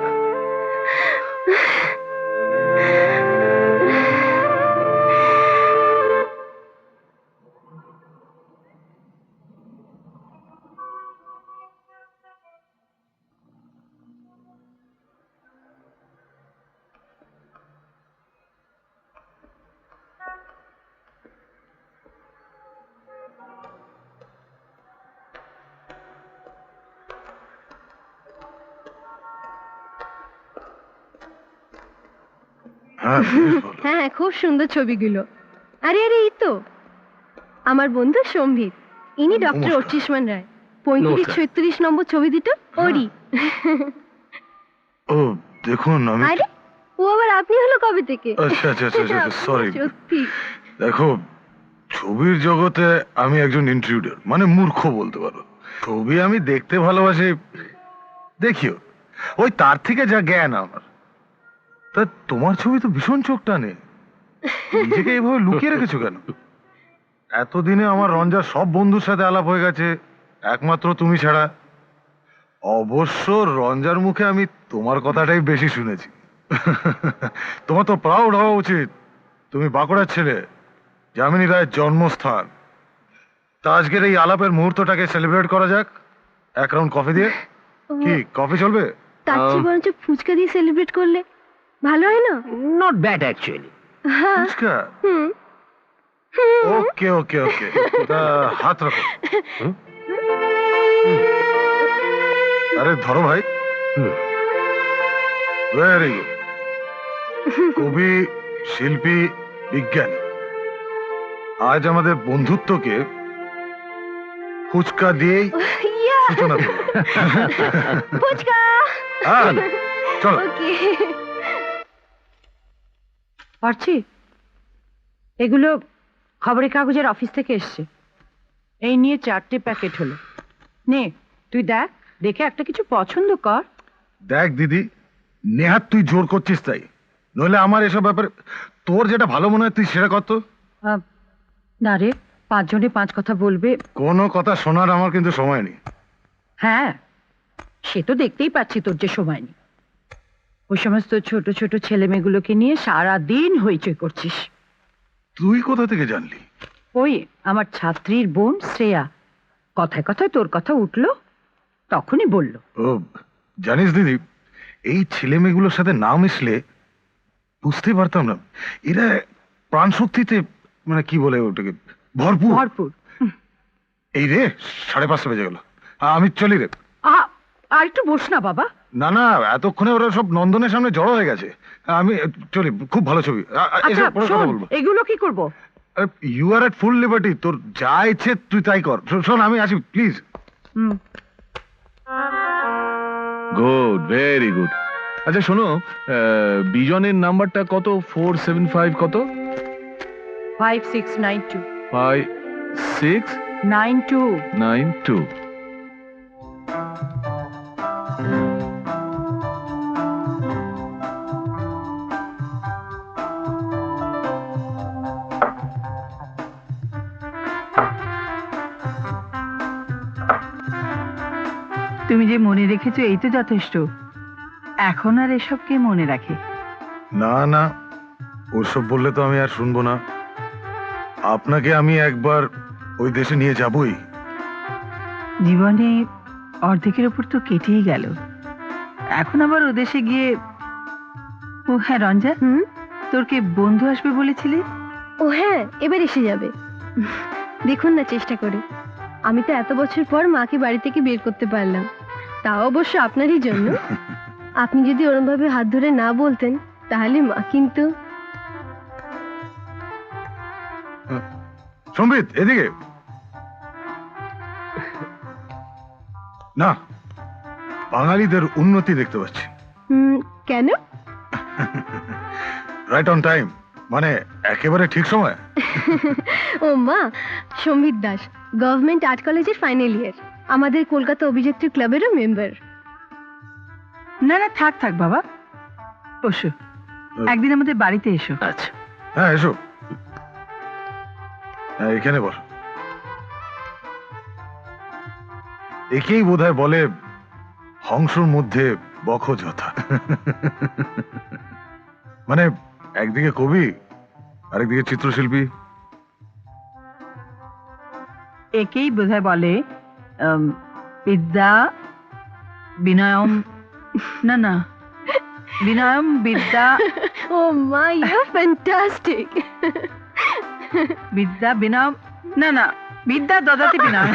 হ্যাঁ বেশ ভালো। হ্যাঁ, খুব সুন্দর ছবিগুলো। আরে আরে, এই তো আমার বন্ধু সম্বিত, ইনি ডক্টর নমস্কার। অর্চিষ্মান রায়। 35-36 নম্বর ছবি দুটো ওরই। ও দেখুন, আমি আরে, ও আবার আপনি হলো কবে থেকে? আচ্ছা আচ্ছা আচ্ছা আপনি সরি। সত্যি। দেখো, ছবির জগতে আমি একজন ইন্ট্রুডার, মানে মূর্খ বলতে পারো। ছবি আমি দেখতে ভালোবাসি, দেখিও, ওই তার থেকে যা জ্ঞান আমার। তা তোমার ছবি তো ভীষণ চোখ টানে, নিজেকে এইভাবে লুকিয়ে রেখেছো কেন? এতদিনে আমার রঞ্জার সব বন্ধুর সাথে আলাপ হয়ে গেছে, একমাত্র তুমি ছাড়া। অবশ্য রঞ্জার মুখে আমি তোমার কথাটাই বেশি শুনেছি। তোমার তো প্রাউড হওয়া উচিত, তুমি বাঁকুড়ার ছেলে, যামিনী রায়ের জন্মস্থান। তা আজকের এই আলাপের মুহূর্তটাকে সেলিব্রেট করা যাক এক রাউন্ড কফি দিয়ে। কি কফি চলবে? তার চেয়ে বরঞ্চ ফুচকা দিয়ে সেলিব্রেট করলে ভালো হয় না? Not bad actually. হ্যাঁ। ফুচকা? ওকে ওকে ওকে, তা হাত রাখো। আরে ধরো ভাই। Very good. কবি, শিল্পী, বিজ্ঞানী, আজ আমাদের বন্ধুত্বকে ফুচকা দিয়েই ইয়া, সূচনা করলাম। ফুচকা। হ্যাঁ, চলো। ওকে। পারছি, এগুলো খবরের কাগজের অফিস থেকে এসছে। এই নিয়ে 4টে প্যাকেট হলো। নে, তুই দেখ, দেখে একটা কিছু পছন্দ কর। দেখ দিদি, নেহাত তুই জোর করছিস তাই, নইলে আমার এসব ব্যাপারে তোর যেটা ভালো মনে হয় তুই সেটা কর তো। না রে, 5 জনে 5 কথা বলবে। কোনো কথা শোনার আমার কিন্তু সময় নেই। হ্যাঁ, সে তো দেখতেই পাচ্ছি তোর যে সময় নেই। ওই সমস্ত ছোট ছোট ছেলে মেয়েগুলোকে নিয়ে সারা দিন হইচই করছিস। তুই কোথা থেকে জানলি? ওই আমার ছাত্রীর বোন শ্রেয়া কথায় কথায় তোর কথা উঠলো, তখনই বলল। ও জানিস দিদি, এই ছেলে মেয়েগুলোর সাথে না মিশলে বুঝতেই পারতাম না এরা প্রাণ শক্তিতে, মানে কি বলে ওটাকে, ভরপুর। ভরপুর। এই রে 5:30 বেজে গেল, আমি চলি রে। আর একটু বস না বাবা। না না, এতক্ষণে ওরা সব নন্দনের সামনে জড়ো হয়ে গেছে, আমি চলি। খুব ভালো ছবি, এসে আচ্ছা পরে কথা শোন, বলবো। এগুলো কি করব? You R at full liberty, তোর যা ইচ্ছে তুই তাই কর। শোন, আমি আসি প্লিজ। Good, very good. আচ্ছা শোনো, বিজনের নাম্বারটা কত? 475 কত? 5692 5692। 92। তুমি যে মনে রেখেছো এই তো যথেষ্ট। এখন আর এসব কে মনে রাখে? না না, ওসব বললে তো আমি আর শুনবো না। আপনাকে আমি একবার ওই দেশে নিয়ে যাবই। জীবনে অর্ধেকের উপর তো কেটেই গেল, এখন আবার ও দেশে গিয়ে। ও হ্যাঁ রঞ্জা, তোর কে বন্ধু আসবে বলেছিলি? ও হ্যাঁ, এবার এসে যাবে। দেখুন না চেষ্টা করে, আমি তো এত বছর পর মাকে বাড়ি থেকে বের করতে পারলাম, তাও অবশ্য আপনারই জন্য। আপনি যদি ওরম ভাবে হাত ধরে না বলতেন তাহলে মা কিন্তু। সম্বিত, এদিকে না, বাঙালিদের উন্নতি দেখতে পাচ্ছি। কেন? Right on time. মানে একেবারে ঠিক সময়? ও মা, সম্বিত দাস, গভর্নমেন্ট আর্ট কলেজের ফাইনাল ইয়ার, আমাদের কলকাতা অভিযাত্রী ক্লাবেরও মেম্বার। না না, থাক থাক বাবা, বসো, একদিন আমাদের বাড়িতে এসো। আচ্ছা, হ্যাঁ এসো, হ্যাঁ এখানে বস। একেই বোধহয় বলে হংসর মধ্যে বক্ষযোদ্ধা। মানে একদিকে কবি, আরেকদিকে চিত্রশিল্পী। একেই বোধহয় বলে বিদ্যা বিনয়ম, না না, বিনয়ম বিদ্যা, ও মা, ইউ আর ফ্যান্টাস্টিক। বিদ্যা বিনয়ম, না না, বিদ্যা দদাতি বিনয়।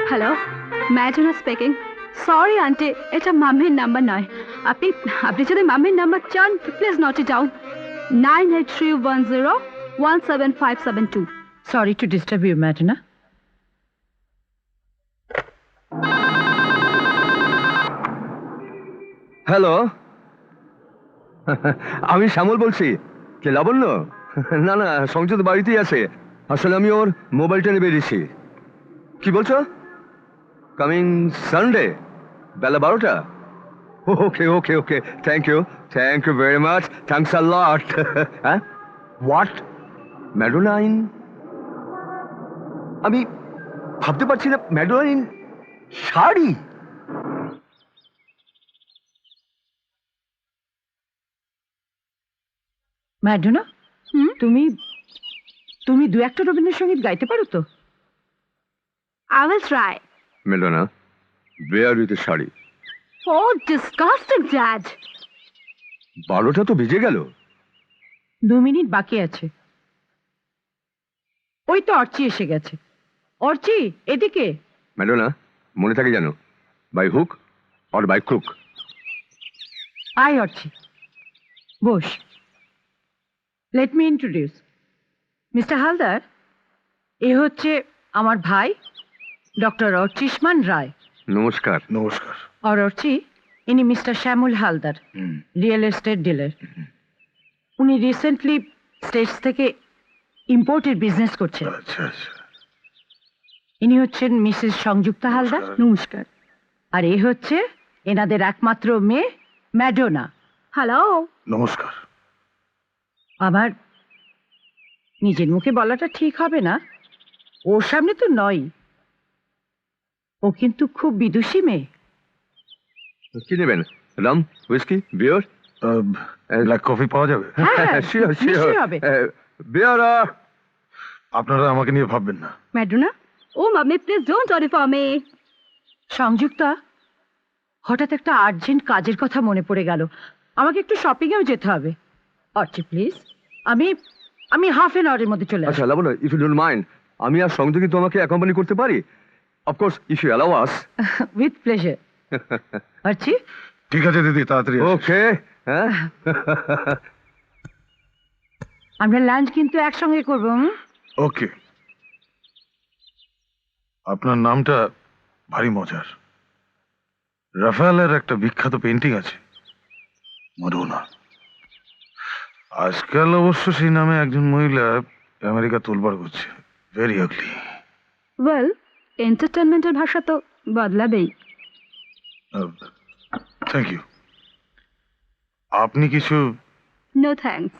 Hello, Madonna speaking. Sorry aunty, এটা মাম্মির নাম্বার নয়। আপনি আপনি যদি মাম্মির নাম্বার চান please note it down, 9831017572। Sorry to disturb you Madonna. Hello, আমি শ্যামল বলছি। কে, লাবণ্য? না না, সংযুক্ত বাড়িতেই আছে। আসলে আমি ওর মোবাইলটা নিয়ে বেরিয়েছি। কি বলছো? কামিং সানডে বেলা 12টা? Okay okay okay, thank you very much, thanks a lot. হ্যাঁ, হোয়াট? ম্যাডোনাইন? আমি ভাবতে পারছি না, ম্যাডোনাইন শাড়ি? ম্যাডোনা, তুমি তুমি দু একটা রবীন্দ্রসঙ্গীত গাইতে পারো তো? I will try. Madonna, bear with sari. Oh, disgusting, Dad. 12টা তো বেজে গেল। 2 মিনিট বাকি আছে। ওই তো অর্চি এসে গেছে। অর্চি, এদিকে। ম্যাডোনা, মনে থাকে জানো, by hook or by crook. আয় অর্চি, বস। Let me introduce mister Haldar. এ হচ্ছে আমার ভাই ডক্টর অর্চিষ্মান রায়। নমস্কার। নমস্কার। और अर्ची, इनी mister Shyamal Haldar, real estate dealer. उनी रिसेंटली स्टेट्स থেকে ইম্পোর্টের বিজনেস করছেন। আচ্ছা আচ্ছা। ইনি হচ্ছেন মিসেস সংযুক্তা হালদার। নমস্কার। আর এই হচ্ছে এনাদের একমাত্র মেয়ে ম্যাডোনা। হ্যালো। নমস্কার। আবার নিজের মুখে বলাটা ঠিক হবে না, ওর সামনে তো নয়। ও কিন্তু খুব বিদুষী মেয়ে। কি নেবেন? রাম, হুইস্কি, বিয়ার? ব্ল্যাক কফি পাওয়া যাবে? শিওর শিওর নিশ্চয়ই হবে। বিয়ার। আপনারা আমাকে নিয়ে ভাববেন না। ম্যাডোনা, ও mummy please don't worry for me. Sanjukta, হঠাৎ একটা আর্জেন্ট কাজের কথা মনে পড়ে গেল, আমাকে একটু শপিং এও যেতে হবে। অর্চি প্লিজ, আমি হাফ এন আওয়ারের মধ্যে চলে আসবো। আচ্ছা Labanya, if you don't mind, আমি আর সংযোগী তোমাকে অ্যাকম্পানি করতে পারি? Of course, if you allow us. With pleasure. Archi, ঠিক আছে দিদি, তাড়াতাড়ি আসিস। ওকে। হ্যাঁ, আমরা লাঞ্চ কিন্তু একসঙ্গে করবো। ওকে। আপনার নামটা ভারী মজার। রাফায়েলের একটা বিখ্যাত পেন্টিং আছে, মরুনা। আজকাল অবশ্য সেই নামে একজন মহিলা আমেরিকা তোলপাড় করছে। ভেরি আগলি। ওয়েল, এন্টারটেনমেন্টের ভাষা তো বদলাবেই। Thank you. আপনি কিছু? No thanks.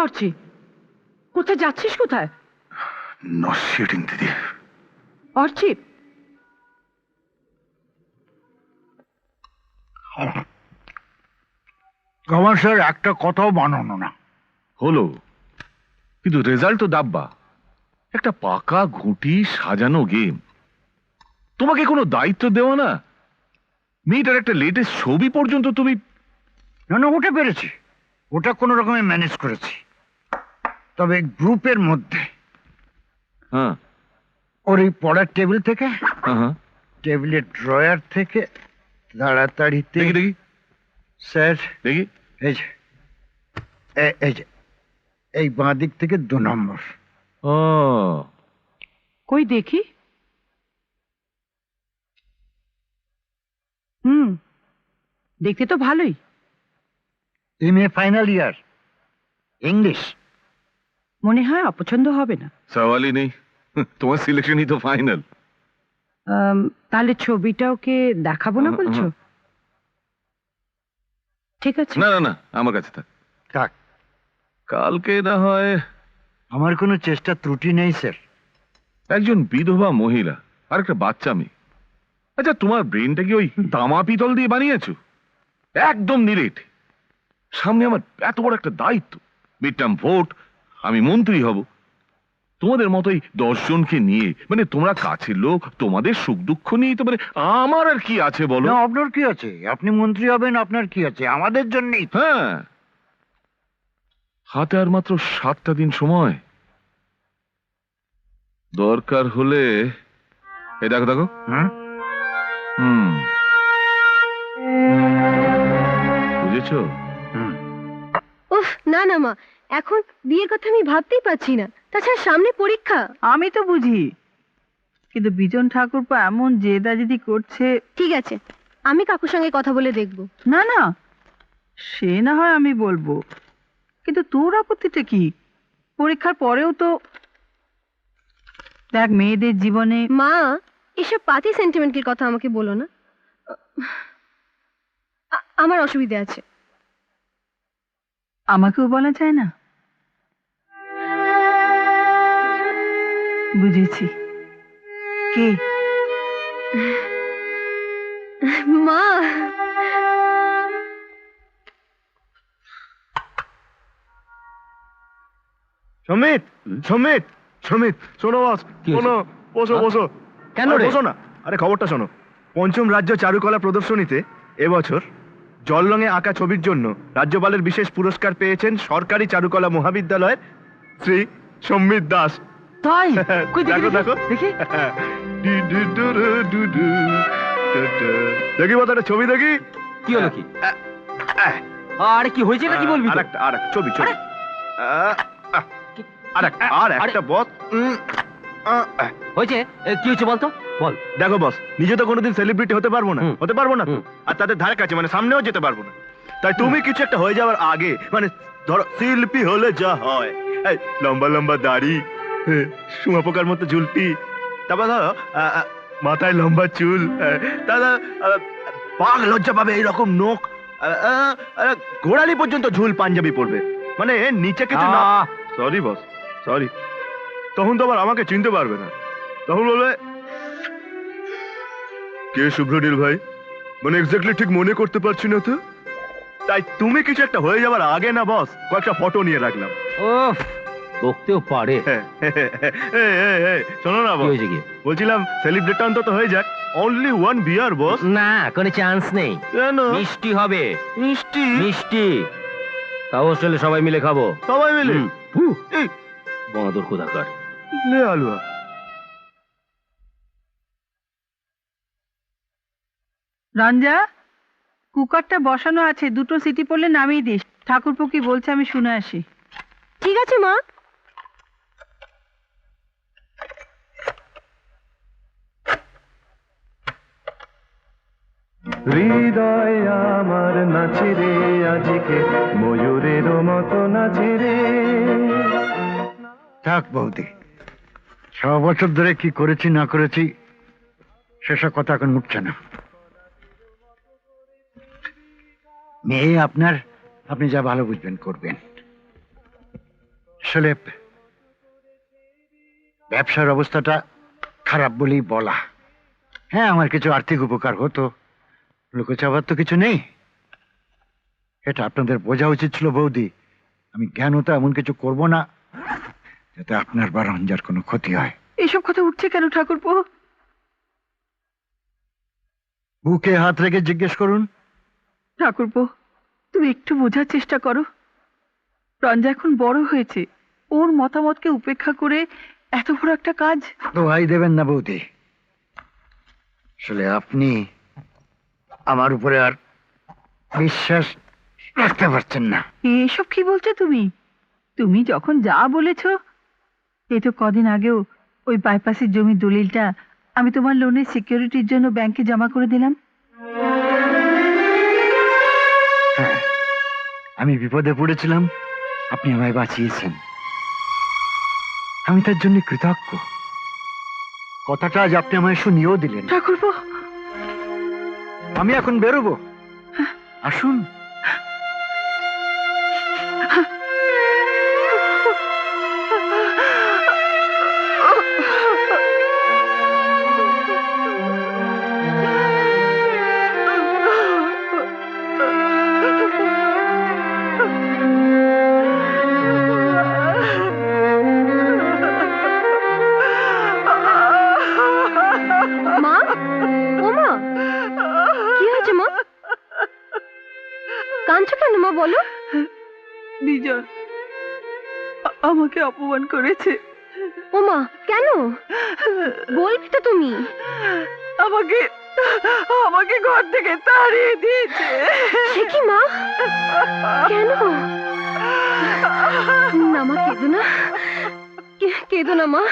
অর্চি, কোথায় যাচ্ছিস? কোথায় নশিয়েটিং দিদি। অর্চি? কমার্সের একটা কথাও বানানো না। হলো, কিন্তু রেজাল্ট তো দাব্বা। একটা পাকা ঘুঁটি সাজানো গেম, তোমাকে কোনো দায়িত্ব দেওয়া না। মেয়েটার একটা লেটেস্ট ছবি পর্যন্ত তুমি। না না, ওটা পেরেছি, ওটা কোনো রকমে ম্যানেজ করেছি। তবে গ্রুপের মধ্যে হ্যাঁ ওর এই পড়ার টেবিল থেকে, হ্যাঁ, টেবিলের ড্রয়ার থেকে তাড়াতাড়িতে। দেখি দেখি স্যার দেখি। এই যে এই যে এই বাঁ দিক থেকে 2 নম্বর। ও, কই দেখি। দেখতে তো ভালোই। MA final year, English. মনে হয় অপছন্দ হবে না। সওয়ালই নেই, তোমার সিলেকশনই তো ফাইনাল। তাহলে ছবিটা ওকে দেখাবো না বলছো? ঠিক আছে। না না না, আমার কাছে থাক। থাক। কালকে না হয়। আমার কোনো চেষ্টা ত্রুটি নেই স্যার। একজন বিধবা মহিলা আর একটা বাচ্চা মেয়ে। আচ্ছা, তোমার ব্রেনটা কি ওই তামা পিতল দিয়ে বানিয়েছো? একদম নিরেট। সামনে আমার এত বড় একটা দায়িত্ব, মিড টার্ম ভোট, আমি মন্ত্রী হব। তোমাদের মতোই 10 জনকে নিয়ে, মানে তোমরা কাছের লোক, তোমাদের সুখ দুঃখ নিয়ে তো মানে আমার আর কি আছে বলো? না, আপনার কি আছে? আপনি মন্ত্রী হবেন, আপনার কি আছে? আমাদের জন্যই। হ্যাঁ, হাতে আর মাত্র 7টা দিন সময়। দরকার হলে এই দেখো দেখো। বুঝেছো? উফ, না না মা, এখন বিয়ের কথা আমি ভাবতেই পারছি না। তাছাড়া সামনে পরীক্ষা। আমি তো বুঝি, কিন্তু বিজন ঠাকুরপো এমন জেদাজেদি করছে। ঠিক আছে, আমি কাকুর সঙ্গে কথা বলে দেখব। না না, সে না হয় আমি বলবো, কিন্তু তোর আপত্তিটা কি? পরীক্ষার পরেও তো দেখ, মেয়েদের জীবনে। মা, এসব পাতি সেন্টিমেন্টের কথা আমাকে বলো না। আমার অসুবিধা আছে। আমাকেও বলা যায় না? বুঝেছি। কে? মা, সমিত, সমিত, সমিত, শোনো বস, শোনো, বসো বসো। কেন আরে রে? বসো না, আরে খবরটা শোনো। পঞ্চম রাজ্য চারুকলা প্রদর্শনীতে এবছর জল রঙে আঁকা ছবির জন্য রাজ্যপালের বিশেষ পুরস্কার পেয়েছেন সরকারি চারুকলা মহাবিদ্যালয়ের শ্রী সম্মিত দাস। তাই? কই দেখো দেখো দেখি। দেখি বল, একটা ছবি দেখি। কি হলো কি? আরে কি হয়েছে না কি বলবি? তো? আর একটা ছবি ছবি আর একটা বস। হয়েছে? কি হয়েছে বলতো? বল। দেখো বস, নিজে তো কোনোদিন সেলিব্রিটি হতে পারবো না, হতে পারবো না তো। আর তাদের ধারে কাছে মানে সামনেও যেতে পারবো না। তাই তুমি কিছু একটা হয়ে যাওয়ার আগে, মানে ধরো শিল্পী হলে যা হয়, এই লম্বা লম্বা দাড়ি, সুমা পোকার মতো ঝুলপি, তারপর ধরো মাথায় লম্বা চুল, তারপর বাঘ লজ্জা পাবে এইরকম নোক, ঘোড়ালি পর্যন্ত ঝুল পাঞ্জাবি পরবে, মানে নিচে কিছু না। Sorry boss, sorry. তখন তো আবার আমাকে চিনতে পারবে না, তখন বলবে কে শুভ্রনীল ভাই, মানে এক্স্যাক্টলি ঠিক মনে করতে পারছি না তো। তাই তুমি কিছু একটা হয়ে যাবার আগে না বস, কয়েকটা ফটো নিয়ে রাখলাম। ওফ, বকতেও পারে। শোনো না বস, বলছিলাম সেলিব্রেট অন্তত হয়ে যাক। অনলি 1 বিয়ার বস। না, কোনো চান্স নেই। কেন? মিষ্টি হবে। মিষ্টি? মিষ্টি তাও হোস্টেলে সবাই মিলে খাবো। সবাই মিলে? বাঁদর কোথাকার। লে আলুয়া। রঞ্জা, কুকারটা বসানো আছে, 2টো সিটি পড়লে নামিয়ে দিস। ঠাকুরপো কি বলছে আমি শুনে আসি। ঠিক আছে মা। হৃদয় আমার নাচে রে আজকে, ময়ূরের মতো নাচে রে। থাক বৌদি, 6 বছর ধরে কি করেছি না করেছি সেসব কথা এখন উঠছে না। মেয়ে আপনার, আপনি যা ভালো বুঝবেন করবেন। আসলে ব্যবসার অবস্থাটা খারাপ বলেই বলা। হ্যাঁ, আমার কিছু আর্থিক উপকার হতো, লুকোচাবার তো কিছু নেই। এটা আপনাদের বোঝা উচিত ছিল বৌদি। আমি জ্ঞানত এমন কিছু করব না যাতে আপনার বা রঞ্জার কোনো ক্ষতি হয়। এসব কথা উঠছে কেন ঠাকুরপো? বুকে হাত রেখে জিজ্ঞেস করুন। ঠাকুরপো, তুমি একটু বোঝার চেষ্টা করো। রঞ্জা এখন বড় হয়েছে, ওর মতামতকে উপেক্ষা করে এত বড় একটা কাজ। দোহাই দেবেন না বৌদি, আসলে আপনি আমার উপরে আর বিশ্বাস রাখতে পারছেন না। এসব কি বলছো তুমি? তুমি যখন যা বলেছ, এই তো কদিন আগেও ওই বাইপাসের জমির দলিলটা আমি তোমার লোনের সিকিউরিটির জন্য ব্যাংকে জমা করে দিলাম। হ্যাঁ, আমি বিপদে পড়েছিলাম, আপনি আমায় বাঁচিয়েছেন, আমি তার জন্য কৃতজ্ঞ। কথাটা আজ আপনি আমায় শুনিয়েও দিলেন। ঠাকুরপো, আমি এখন বেরোবো, আসুন। মা, ও মা, কি হয়েছে মা? কাঁদছো কেন মা, বলো। বিজন আমাকে অপমান করেছে। ও মা, কেন বলবি তো তুমি? আমাকে আমাকে ঘর থেকে তাড়িয়ে দিয়েছে। সে কি মা, কেন? না মা, কেঁদো না, কেঁদো না মা।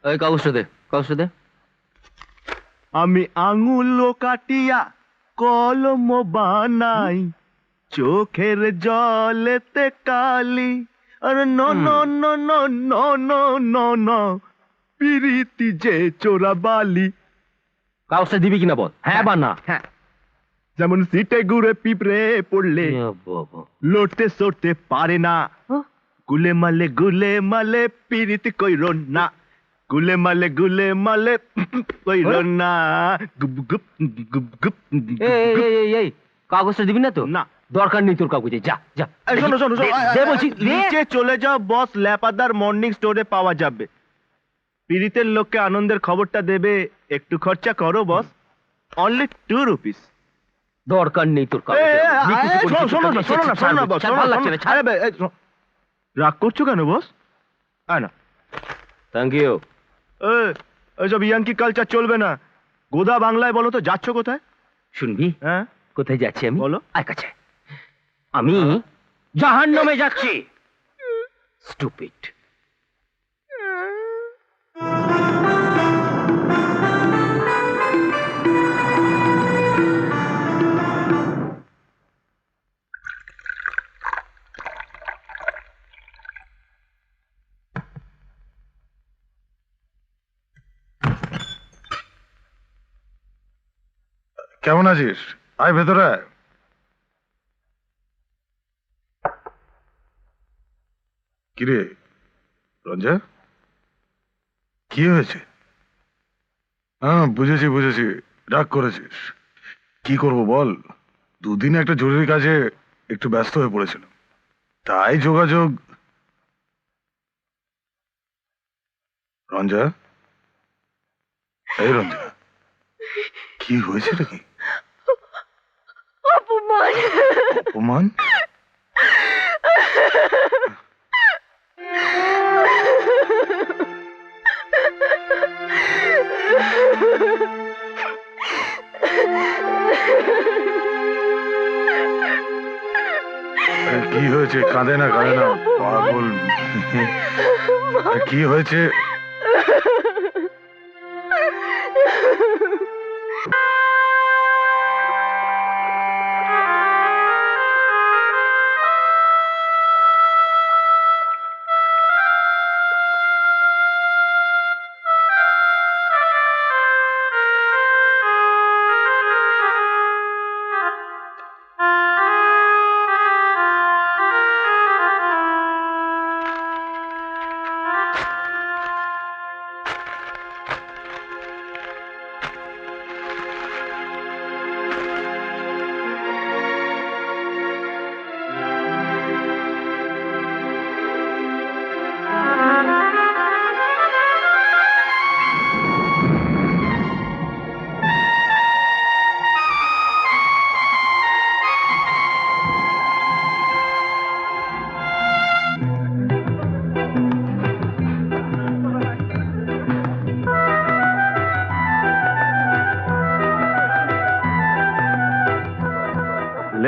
ওই কাগজটা দে, কাগজটা দে। আমি আঙুল কাটিয়া কলম বানাই, চোখের জলেতে কালি। আর no no no no no no no no, পিরিতি যে চোরা বালি। কাগজটা দিবি কিনা বল, হ্যাঁ বা না? হ্যাঁ, যেমন সিটে ঘুরে পিঁপড়ে পড়লে বাবা, লড়তে সরতে পারে না। গুলে মালে পিরিতি কইরো না, গুলে মালে কইরো না। গুপ গুপ গুপ গুপ এই এই এই এই কাগজটা দিবি না তো? না। দরকার নেই তোর কাগজে, যা যা। এই শোনো শোনো শোনো, দে বলছি, দে। নিচে চলে যাও বস, ল্যাপাদার মর্নিং স্টোরে পাওয়া যাবে। পীড়িতের লোককে আনন্দের খবরটা দেবে, একটু খরচা করো বস, অনলি 2 রুপিস। দরকার নেই তোর কাগজে। রাগ করছো কেন বস? না, থ্যাংক ইউ। এইসব ইয়াঙ্কি কালচার চলবে না। গোদা বাংলায় বলো তো, যাচ্ছ কোথায়? শুনবি হ্যাঁ, কোথায় যাচ্ছি আমি? বলো। আয় কাছে। আমি জাহান্নামে যাচ্ছি। স্টুপিড। কেমন আছিস? আয় ভেতরে আয়। কিরে রঞ্জা, কি হয়েছে? হ্যাঁ, বুঝেছি বুঝেছি, রাগ করেছিস। কি করব বল, দুদিন একটা জরুরি কাজে একটু ব্যস্ত হয়ে পড়েছিলাম, তাই যোগাযোগ। রঞ্জা, এই রঞ্জা, কি হয়েছে নাকি? অপমান। অপমান? কি হয়েছে? কাঁদে না কাঁদে না, পাগল। কি হয়েছে?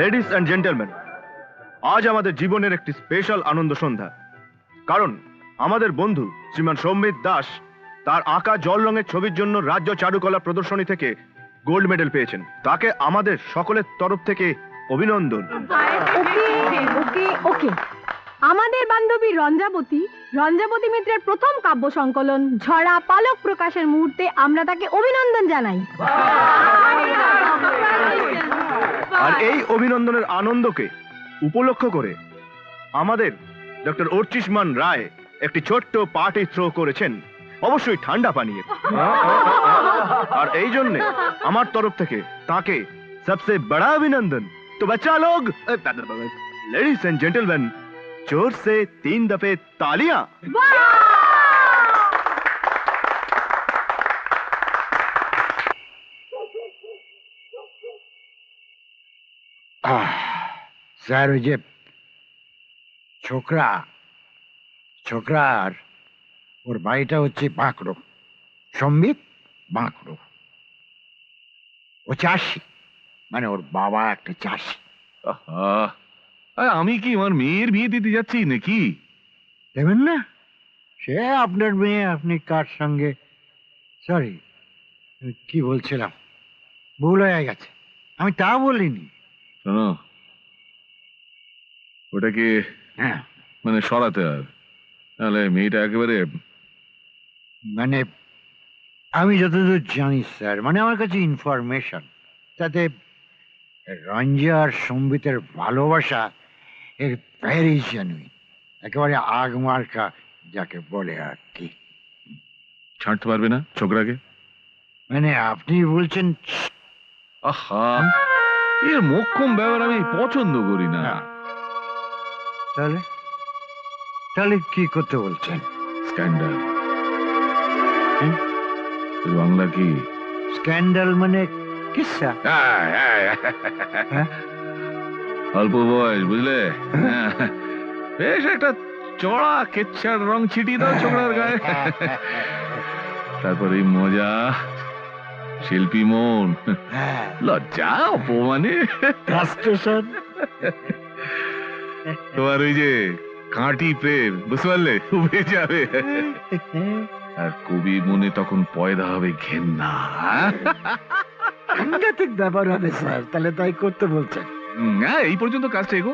লেডিস অ্যান্ড জেন্টলম্যান, আজ আমাদের জীবনের একটি স্পেশাল আনন্দ সন্ধ্যা, কারণ আমাদের বন্ধু শ্রীমান সম্বিত দাস তার আঁকা জল রঙের ছবির জন্য রাজ্য চারুকলা প্রদর্শনী থেকে গোল্ড মেডেল পেয়েছেন। তাকে আমাদের সকলের তরফ থেকে অভিনন্দন। ওকে ওকে ওকে, আমাদের বান্ধবী রঞ্জাবতী মিত্রের প্রথম কাব্য সংকলন ঝরা পালক প্রকাশের মুহূর্তে আমরা তাকে অভিনন্দন জানাই। আর এই অভিনন্দনের আনন্দকে উপলক্ষ করে আমাদের ডক্টর অর্চিষ্মান রায় একটি ছোট্ট পার্টি থ্রো করেছেন, অবশ্যই ঠান্ডা পানীয়। আর এই জন্যে আমার তরফ থেকে তাকে সবসে বড়া অভিনন্দন। তো বাচ্চা লোগ, লেডিস এন্ড জেন্টলম্যান, जोर से 3 दफे तालियां। স্যার, ওই যে ছোকরার ওর বাড়িটা হচ্ছে বাঁকড়ো, সম্বিত বাঁকড়ো। ও চাষি, মানে ওর বাবা একটা চাষি। আহা, আরে আমি কি আমার মেয়ের বিয়ে দিতে যাচ্ছি নাকি? দেবেন না? সে আপনার মেয়ে, আপনি কার সঙ্গে, সরি কি বলছিলাম, ভুল হয়ে গেছে, আমি তা বলিনি। শোনো, ওটাকে হ্যাঁ, মানে সরাতে হবে, তাহলে মেয়েটা একেবারে মানে আমি যতদূর জানি স্যার, মানে আমার কাছে ইনফরমেশন, তাতে রঞ্জা আর সম্বিতের ভালোবাসা ভেরি জেনুইন, একেবারে আগমার্কা যাকে বলে আর কি। ছাড়তে পারবে না ছোকরাকে? মানে আপনি বলছেন? আহা, এর মোক্ষম ব্যাপার আমি পছন্দ করি না। তাহলে তাহলে কি করতে বলছেন? স্ক্যান্ডাল। বাংলা কি স্ক্যান্ডাল? মানে কিসা? অল্প বয়স, বুঝলে, বেশ একটা চড়া কেচ্ছার রং ছিটিয়ে দাও ছোকরার গায়ে, তারপরে মজা, শিল্পী মন, লজ্জা, অপমানে তোমার ওই যে কাঁটি প্রেম, বুঝতে পারলে, উবে যাবে। আর কবি মনে তখন পয়দা হবে ঘেন্না। সাংঘাতিক ব্যাপার হবে স্যার, তাহলে তাই করতে বলছেন? হ্যাঁ, এই পর্যন্ত কাজটা এগো।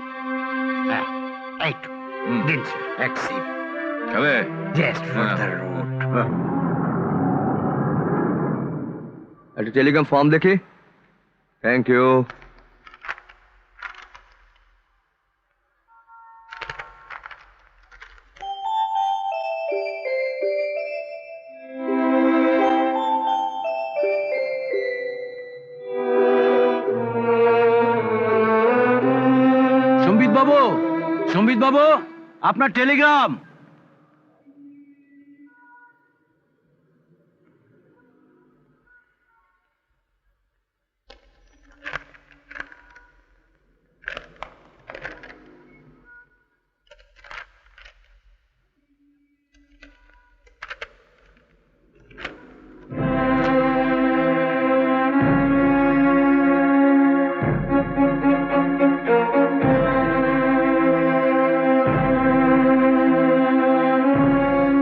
একটা টেলিগ্রাম ফর্ম দেখি। Thank you. সম্বিত বাবু, আপনার টেলিগ্রাম।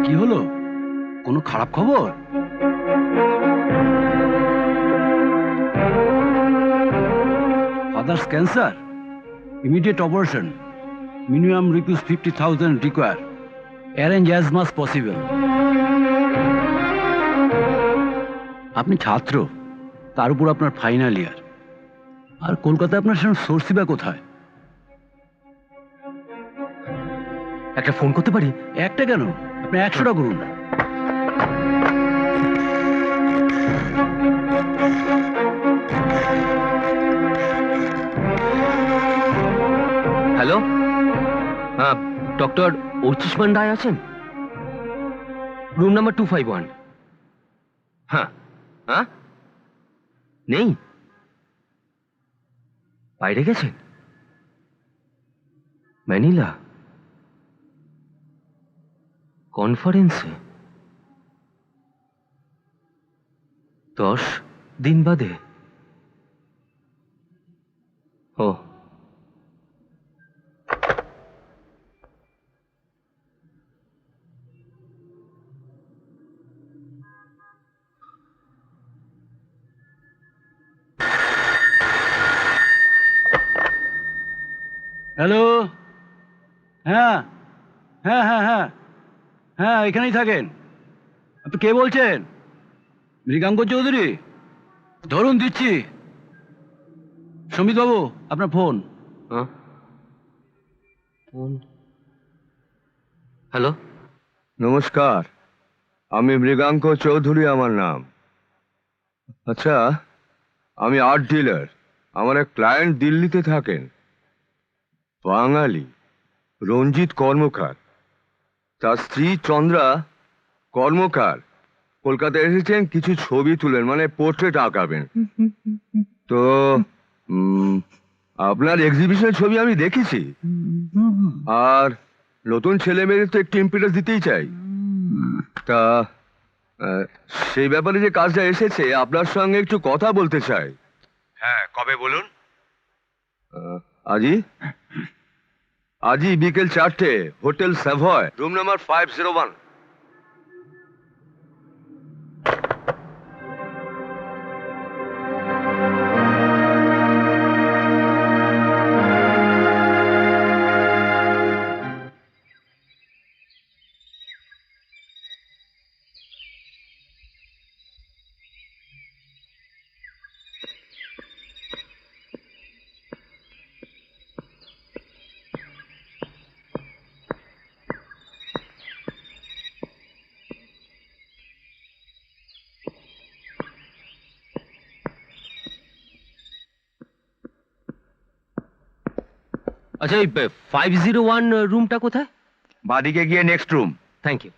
কি হলো? কোনো খারাপ খবর? Father's cancer, immediate operation, minimum ₹50,000 require, arrange as much possible. আপনি ছাত্র, তার উপর আপনার ফাইনাল ইয়ার, আর কলকাতায় আপনার সোর্সই বা কোথায়? একটা ফোন করতে পারি? একটা কেন, আপনি 100টা করুন। হ্যালো, হ্যাঁ, ডক্টর অর্চিষ্মান রায় আছেন? Room number 251। হ্যাঁ হ্যাঁ, নেই, বাইরে গেছেন, ম্যানিলা কনফারেন্সে। 10 দিন বাদে? ও হ্যালো, হ্যাঁ হ্যাঁ হ্যাঁ হ্যাঁ হ্যাঁ, এখানেই থাকেন। আপনি কে বলছেন? মৃগাঙ্ক চৌধুরী? ধরুন দিচ্ছি। সমিত বাবু, আপনার ফোন। হ্যাঁ ফোন। হ্যালো, নমস্কার, আমি মৃগাঙ্ক চৌধুরী আমার নাম। আচ্ছা, আমি আর্ট ডিলার। আমার এক ক্লায়েন্ট দিল্লিতে থাকেন, বাঙালি, রঞ্জিত কর্মকার। তার স্ত্রী চন্দ্রা কর্মকার কলকাতায় এসেছেন কিছু ছবি তুলেন, মানে পোর্ট্রেট আঁকাবেন। তো আপনার এক্সিবিশনের ছবি আমি দেখেছি, আর নতুন ছেলে মেয়েদের তো একটু ইম্পিটাস দিতেই চাই। তা সেই ব্যাপারে যে কাজটা এসেছে, আপনার সঙ্গে একটু কথা বলতে চাই। হ্যাঁ, কবে বলুন? আজই বিকেল 4টে, হোটেল স্যাভয়, রুম নাম্বার 501। আচ্ছা এই 501 রুমটা কোথায়? বাদিকে গিয়ে নেক্সট রুম। Thank you.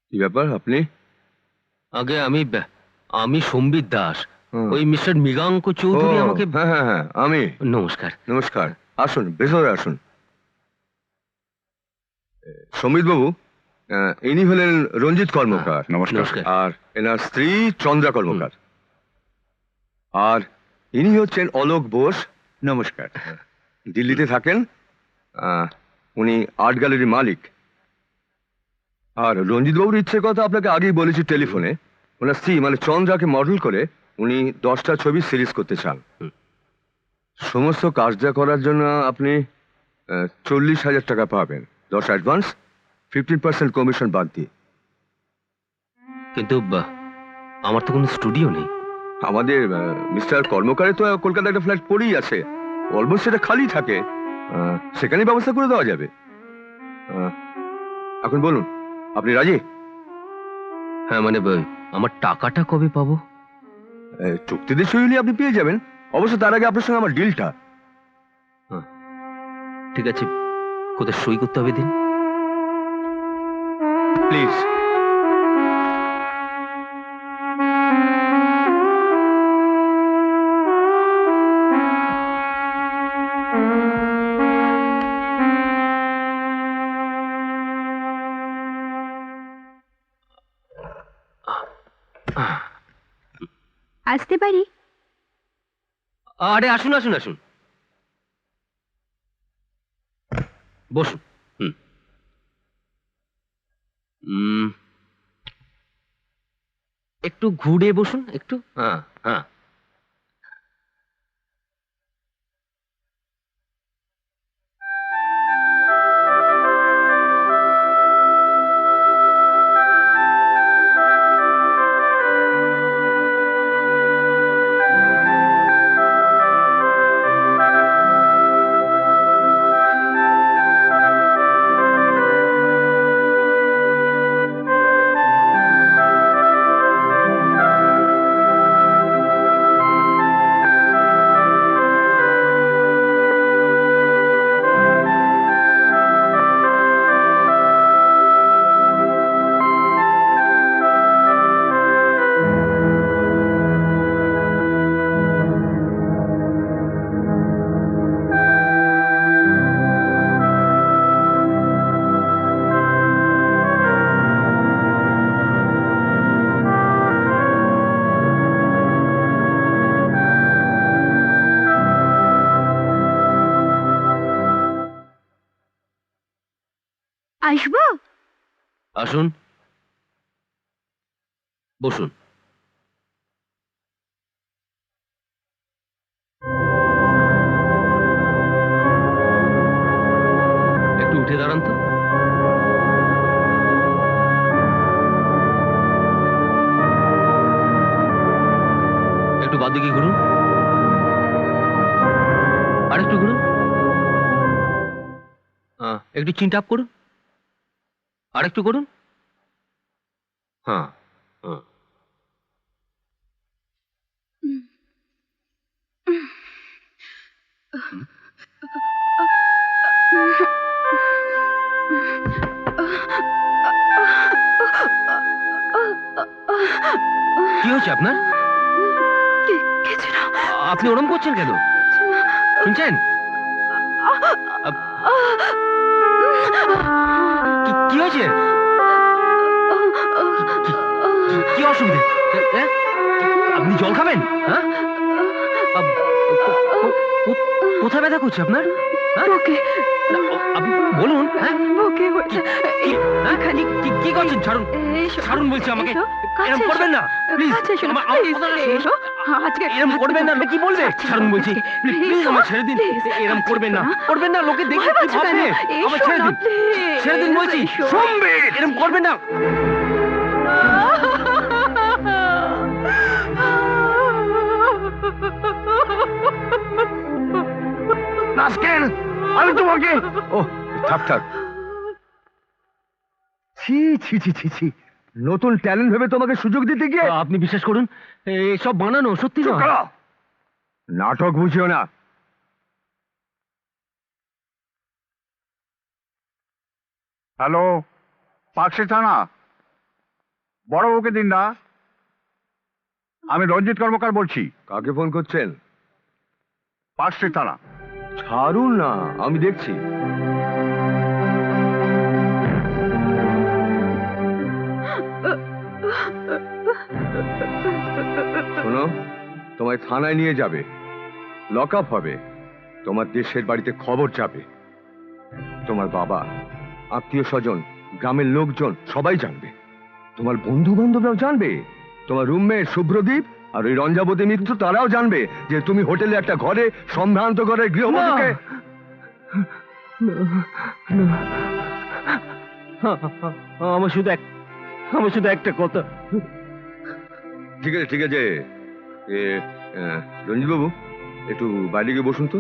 কি ব্যাপার আপনি? আগে আমি সম্বিত দাস। ওই মিস্টার মৃগাঙ্ক চৌধুরী ও, আমাকে। হ্যাঁ হ্যাঁ হ্যাঁ, আমি। নমস্কার। নমস্কার, আসুন, ভেতরে আসুন। সমীর বাবু, ইনি হলেন রঞ্জিত কর্মকার। নমস্কার। আর এনার স্ত্রী চন্দ্রা কর্মকার। আর ইনি হচ্ছেন অলোক বোস। নমস্কার। দিল্লিতে থাকেন, উনি আর্ট গ্যালারির মালিক। আর রঞ্জিত বাবুর ইচ্ছের কথা আপনাকে আগেই বলেছি টেলিফোনে। ওনার স্ত্রী মানে চন্দ্রাকে মডেল করে উনি 10টা ছবি সিরিজ করতে চান। সমস্ত কাজটা করার জন্য আপনি 40,000 টাকা পাবেন, 10 অ্যাডভান্স, 15% কমিশন বাদ দিয়ে। কিন্তু আমার তো কোনো স্টুডিও নেই। আমাদের মিস্টার কর্মকারে তো কলকাতায় একটা ফ্ল্যাট পড়েই আছে, অলমোস্ট সেটা খালি থাকে, সেখানেই ব্যবস্থা করে দেওয়া যাবে। এখন বলুন, আপনি রাজি? হ্যাঁ, মানে আমার টাকাটা কবে পাবো? চুক্তিতে সই হলে আপনি পেয়ে যাবেন, অবশ্য তার আগে আপনার সঙ্গে আমার ডিলটা। ঠিক আছে, কোথায় সই করতে হবে দিন প্লিজ। আসতে পারি? আরে আসুন আসুন আসুন, বসুন। একটু ঘুরে বসুন, একটু। হ্যাঁ হ্যাঁ। আসবো? আসুন। বসুন। একটু উঠে দাঁড়ান তো। একটু বাদিকে ঘুরুন, আর একটু ঘুরুন, একটু চিন্তা আপ করুন, আর একটু করুন। হ্যাঁ হ্যাঁ, কি হয়েছে আপনার? কিছু না, আপনি ওরম করছেন কেন? শুনছেন? কি হয়েছে? কি অসুবিধে? আপনি জল খাবেন? হ্যাঁ, কোথায় ব্যথা করছে আপনার? আপনি বলুন। হ্যাঁ, কি করছেন? ছাড়ুন, ছাড়ুন বলছি আমাকে। এরকম করবেন না প্লিজ, এরকম করবেন না, লোকে কি বলবে? ছাড়ুন বলছি, প্লিজ আমার ছেড়ে দিন। এরকম করবেন না, করবেন না, লোকে দেখে কি ভাববে? আমার ছেড়ে দিন, ছেড়ে দিন বলছি। শুনবে, এরকম করবেন না। নাসকেন, আমি তোমাকে ও থাক থাক। ছি ছি ছি ছি ছি, নতুন ট্যালেন্ট ভেবে তোমাকে সুযোগ দিতে গিয়ে। আপনি বিশ্বাস করুন, এসব বানানো, সত্যি চুপ না। করো। নাটক বুঝিও না। হ্যালো, পাকশি থানা, বড় বউকে দিন না। আমি রঞ্জিত কর্মকার বলছি। কাকে ফোন করছেন? পাকশি থানা। ছাড়ুন না, আমি দেখছি। শোনো, তোমায় থানায় নিয়ে যাবে, লক আপ হবে, তোমার দেশের বাড়িতে খবর যাবে, তোমার বাবা, আত্মীয় স্বজন, গ্রামের লোকজন সবাই জানবে, তোমার বন্ধু বান্ধবরাও জানবে, তোমার রুমমেট শুভ্রদীপ আর ওই রঞ্জাবতী মিত্র তারাও জানবে যে তুমি হোটেলে একটা ঘরে সম্ভ্রান্ত ঘরে গৃহবধূকে। আমার শুধু একটা কথা। ঠিক আছে ঠিক আছে, রঞ্জিত বাবু একটু বাইরে গিয়ে বসুন তো।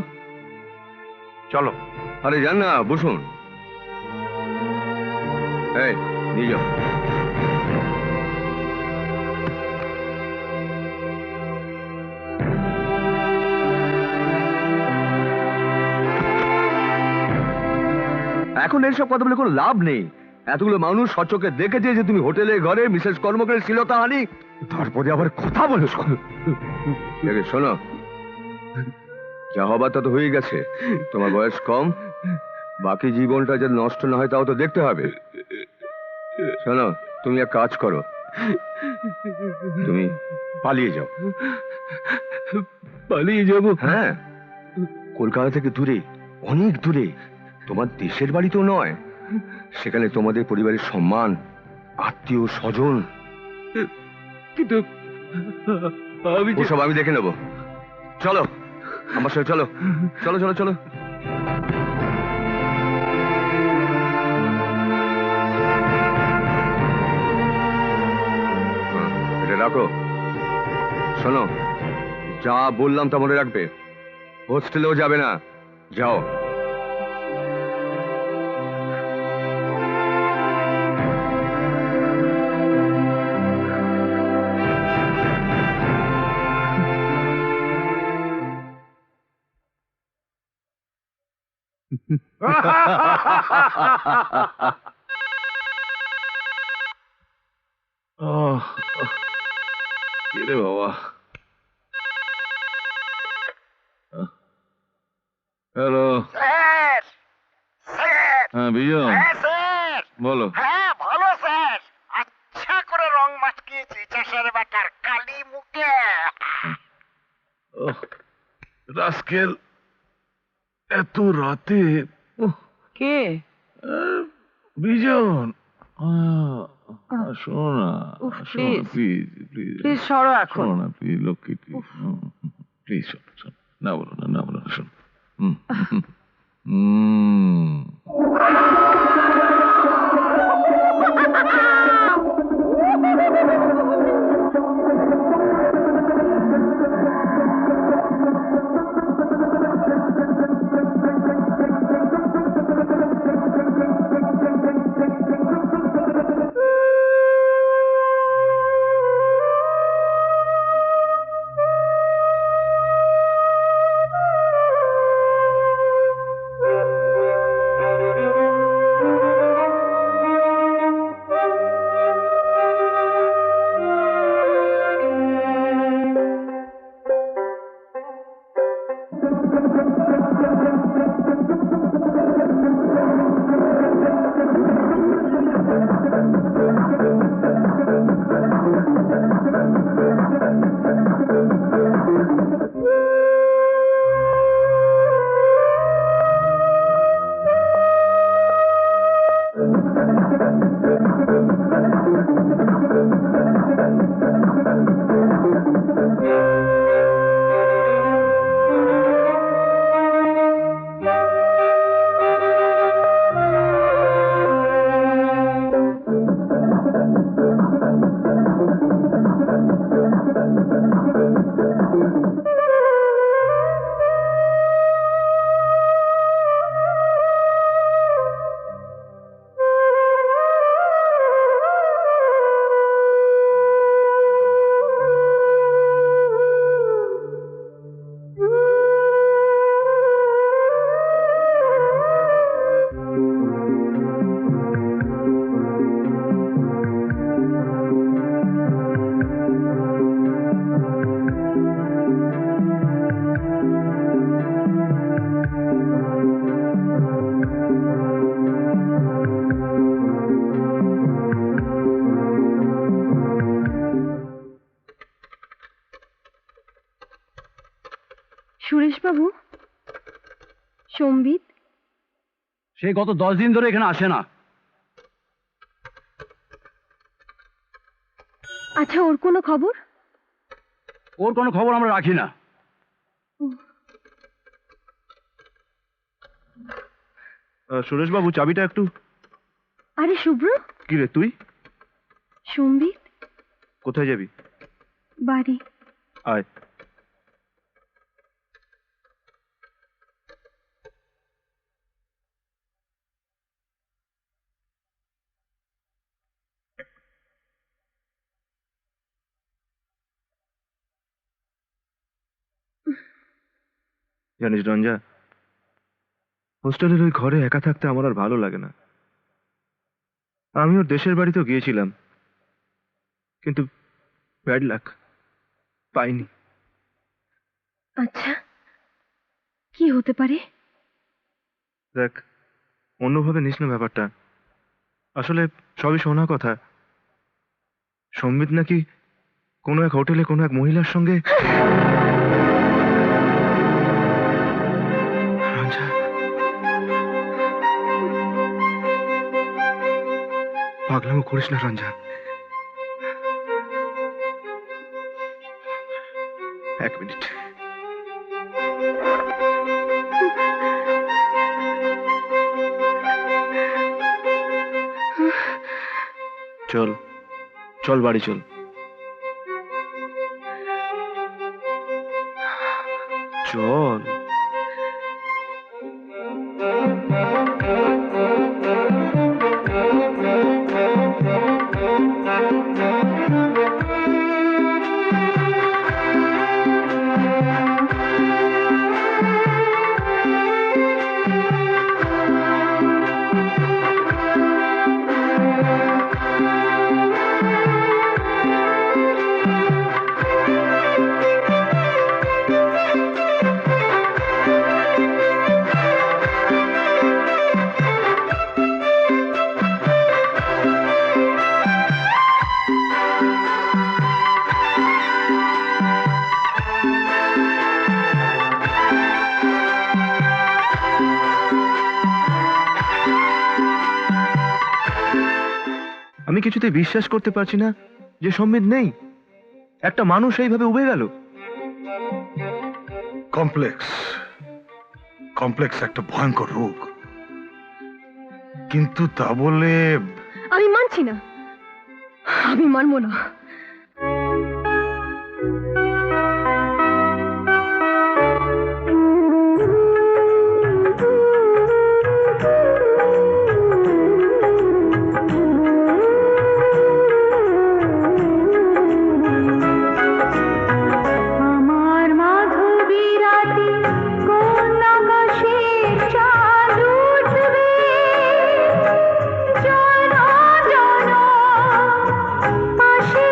চলো। আরে যান না, বসুন। এই নিয়ে যাও। এখন এইসব কথা বলে কোনো লাভ নেই। এতগুলো মানুষ সচক্ষে দেখেছে যে তুমি হোটেলে ঘরে মিসেস কর্মকারের শ্লীলতাহানি, তারপরে আবার কথা বলে। শোনো, যা হবার তা তো হয়ে গেছে, তোমার বয়স কম, বাকি জীবনটা যে নষ্ট না হয় তাও তো দেখতে হবে। শোনো, তুমি এক কাজ করো, তুমি পালিয়ে যাও। পালিয়ে যাব? হ্যাঁ, কলকাতা থেকে দূরে, অনেক দূরে, তোমার দেশের বাড়ি তো নয়, সেখানে তোমাদের পরিবারের সম্মান, আত্মীয় স্বজন। কিন্তু ওসব আমি দেখে নেব। চলো আমার সাথে, চলো চলো চলো চলো। এটা রাখো। শোনো, যা বললাম তা মনে রাখবে, হোস্টেলেও যাবে না, যাও। রে বাবা। হ্যালো। হ্যাঁ বিজন, বলো। হ্যাঁ ভালো স্যার, আচ্ছা করে রং মাটকিয়েছি চাষের বেটার কালি মুখে। রাস্কেল, এত রাতে। কে? বিজন। শোনো না, উফ, শোনো না, please. প্লিজ প্লিজ প্লিজ সরো এখন শোনো না প্লিজ, লক্ষ্মী প্লিজ শোনো শোনো, না বলো না, না বলো না, শোনো। হুম, হুম, হুম। সুরেশবাবু, সম্বিত সে গত 10 দিন ধরে এখানে আসে না। আচ্ছা, ওর কোনো খবর? ওর কোনো খবর আমরা রাখি না। সুরেশবাবু, চাবিটা একটু। আরে শুভ্র, কি রে তুই? সম্বিত কোথায় যাবি? বাড়ি। আয়। জানিস রঞ্জা, হোস্টেলের ওই ঘরে একা থাকতে আমার আর ভালো লাগে না। আমি ওর দেশের বাড়িতেও গিয়েছিলাম, কিন্তু ব্যাড লাক, পাইনি। আচ্ছা, কি হতে পারে? দেখ, অন্যভাবে নিস না ব্যাপারটা। আসলে সবই শোনা কথা। সম্বিত নাকি কোনো এক হোটেলে কোনো এক মহিলার সঙ্গে। রঞ্জা, পাগলামো করিস না রঞ্জা। এক মিনিট। চল চল, বাড়ি চল। চল। আমি কিছুতে বিশ্বাস করতে পারছি না যে সম্বিত নেই, একটা মানুষ এইভাবে উবে গেল। কমপ্লেক্স কমপ্লেক্স একটা ভয়ঙ্কর রোগ, কিন্তু তা বলে আমি মানছি না, আমি মানবো না। আমার মাধবী রাতে কোন আকাশে চাঁদ উঠবে, জন জন পাশে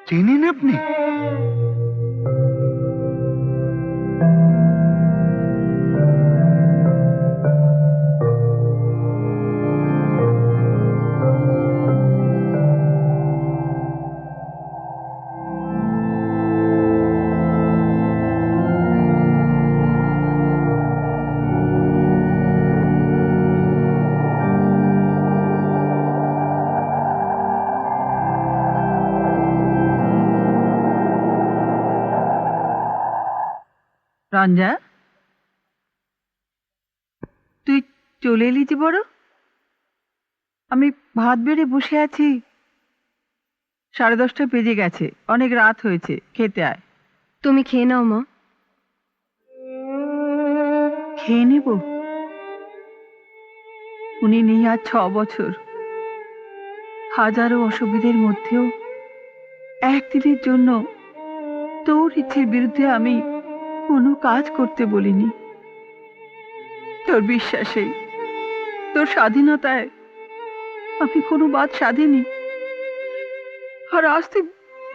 চেনেন আপনি? রঞ্জা, তুই চলে এলি যে বড়? আমি ভাত বেড়ে বসে আছি, 10:30 বেজে গেছে, অনেক রাত হয়েছে, খেতে আয়। তুমি খেয়ে নাও মা। খেয়ে নেব? উনি নেই আজ 6 বছর। হাজারো অসুবিধের মধ্যেও একদিনের জন্য তোর ইচ্ছের বিরুদ্ধে আমি কোনো কাজ করতে বলিনি। তোর বিশ্বাসে, তোর স্বাধীনতায় আমি কোনো বাদ সাধিনি। আর আজ তুই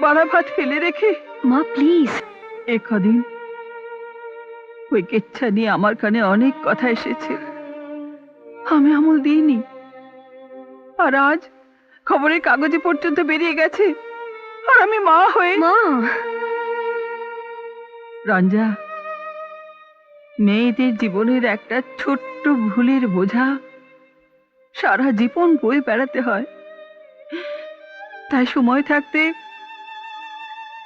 বাড়া ভাত ফেলে রেখে। মা প্লিজ। কদিন ওই কেচ্ছা নিয়ে আমার কানে অনেক কথা এসেছে, আমি আমল দিইনি। আর আজ খবরের কাগজে পর্যন্ত বেরিয়ে গেছে, আর আমি মা হয়ে। মা, রঞ্জা, মেয়েদের জীবনের একটা ছোট্ট ভুলের বোঝা সারা জীবন বয়ে বেড়াতে হয়। তাই সময় থাকতে।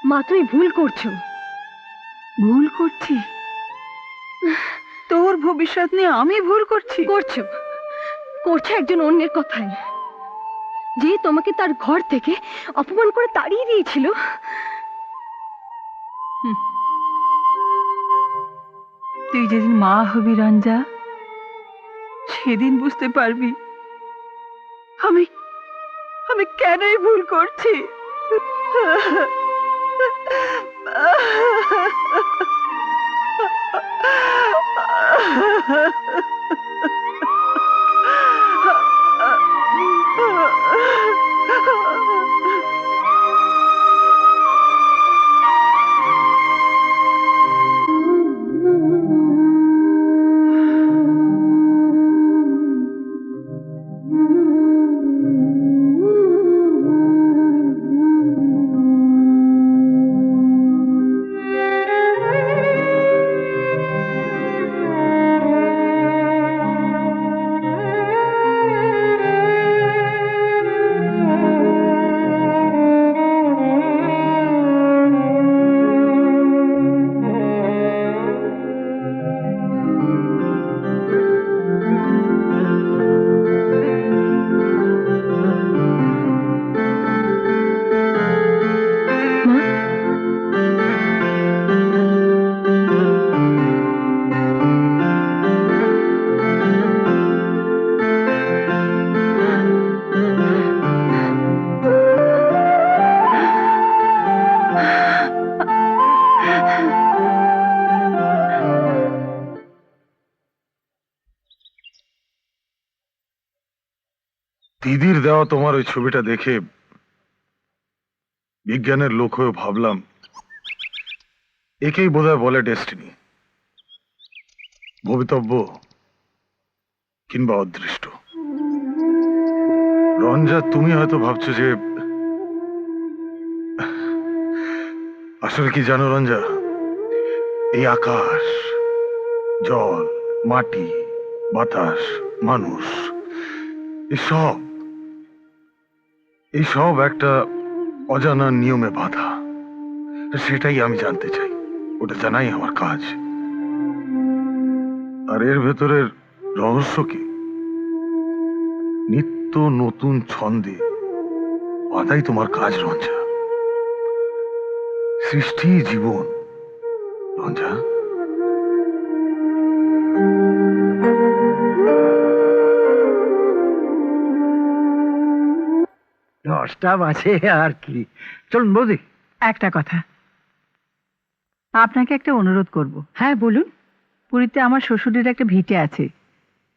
মা তুমি ভুল করছো। ভুল করছি? তোর ভবিষ্যৎ নিয়ে আমি ভুল করছি? করছো, করছো একজন অন্যের কথায়, যে তোমাকে তার ঘর থেকে অপমান করে তাড়িয়ে দিয়েছিল। তুই যেদিন মা হবি রঞ্জা, সেদিন বুঝতে পারবি আমি আমি কেনই ভুল করছি। দিদির দেওয়া তোমার ওই ছবিটা দেখে বিজ্ঞানের লোক হয়ে ভাবলাম একেই বোধহয় বলে ডেস্টিনি, ভবিতব্য কিংবা অদৃষ্ট। রঞ্জা, তুমি হয়তো ভাবছো যে, আসলে কি জানো রঞ্জা, এই আকাশ, জল, মাটি, বাতাস, মানুষ, এইসব একটা অজানা নিয়মে বাঁধা। সেটাই আমি জানতে চাই, ওটা জানাই আমার কাজ। আর এর ভেতরের রহস্য কি? নিত্য নতুন ছন্দে বাঁধাই তোমার কাজ রঞ্জা। সৃষ্টি জীবন রঞ্জা। 10টা বাজে আর কি। চলুন বৌদি। একটা কথা, আপনাকে একটা অনুরোধ করব। হ্যাঁ বলুন। পুরীতে আমার শ্বশুরের একটা ভিটে আছে,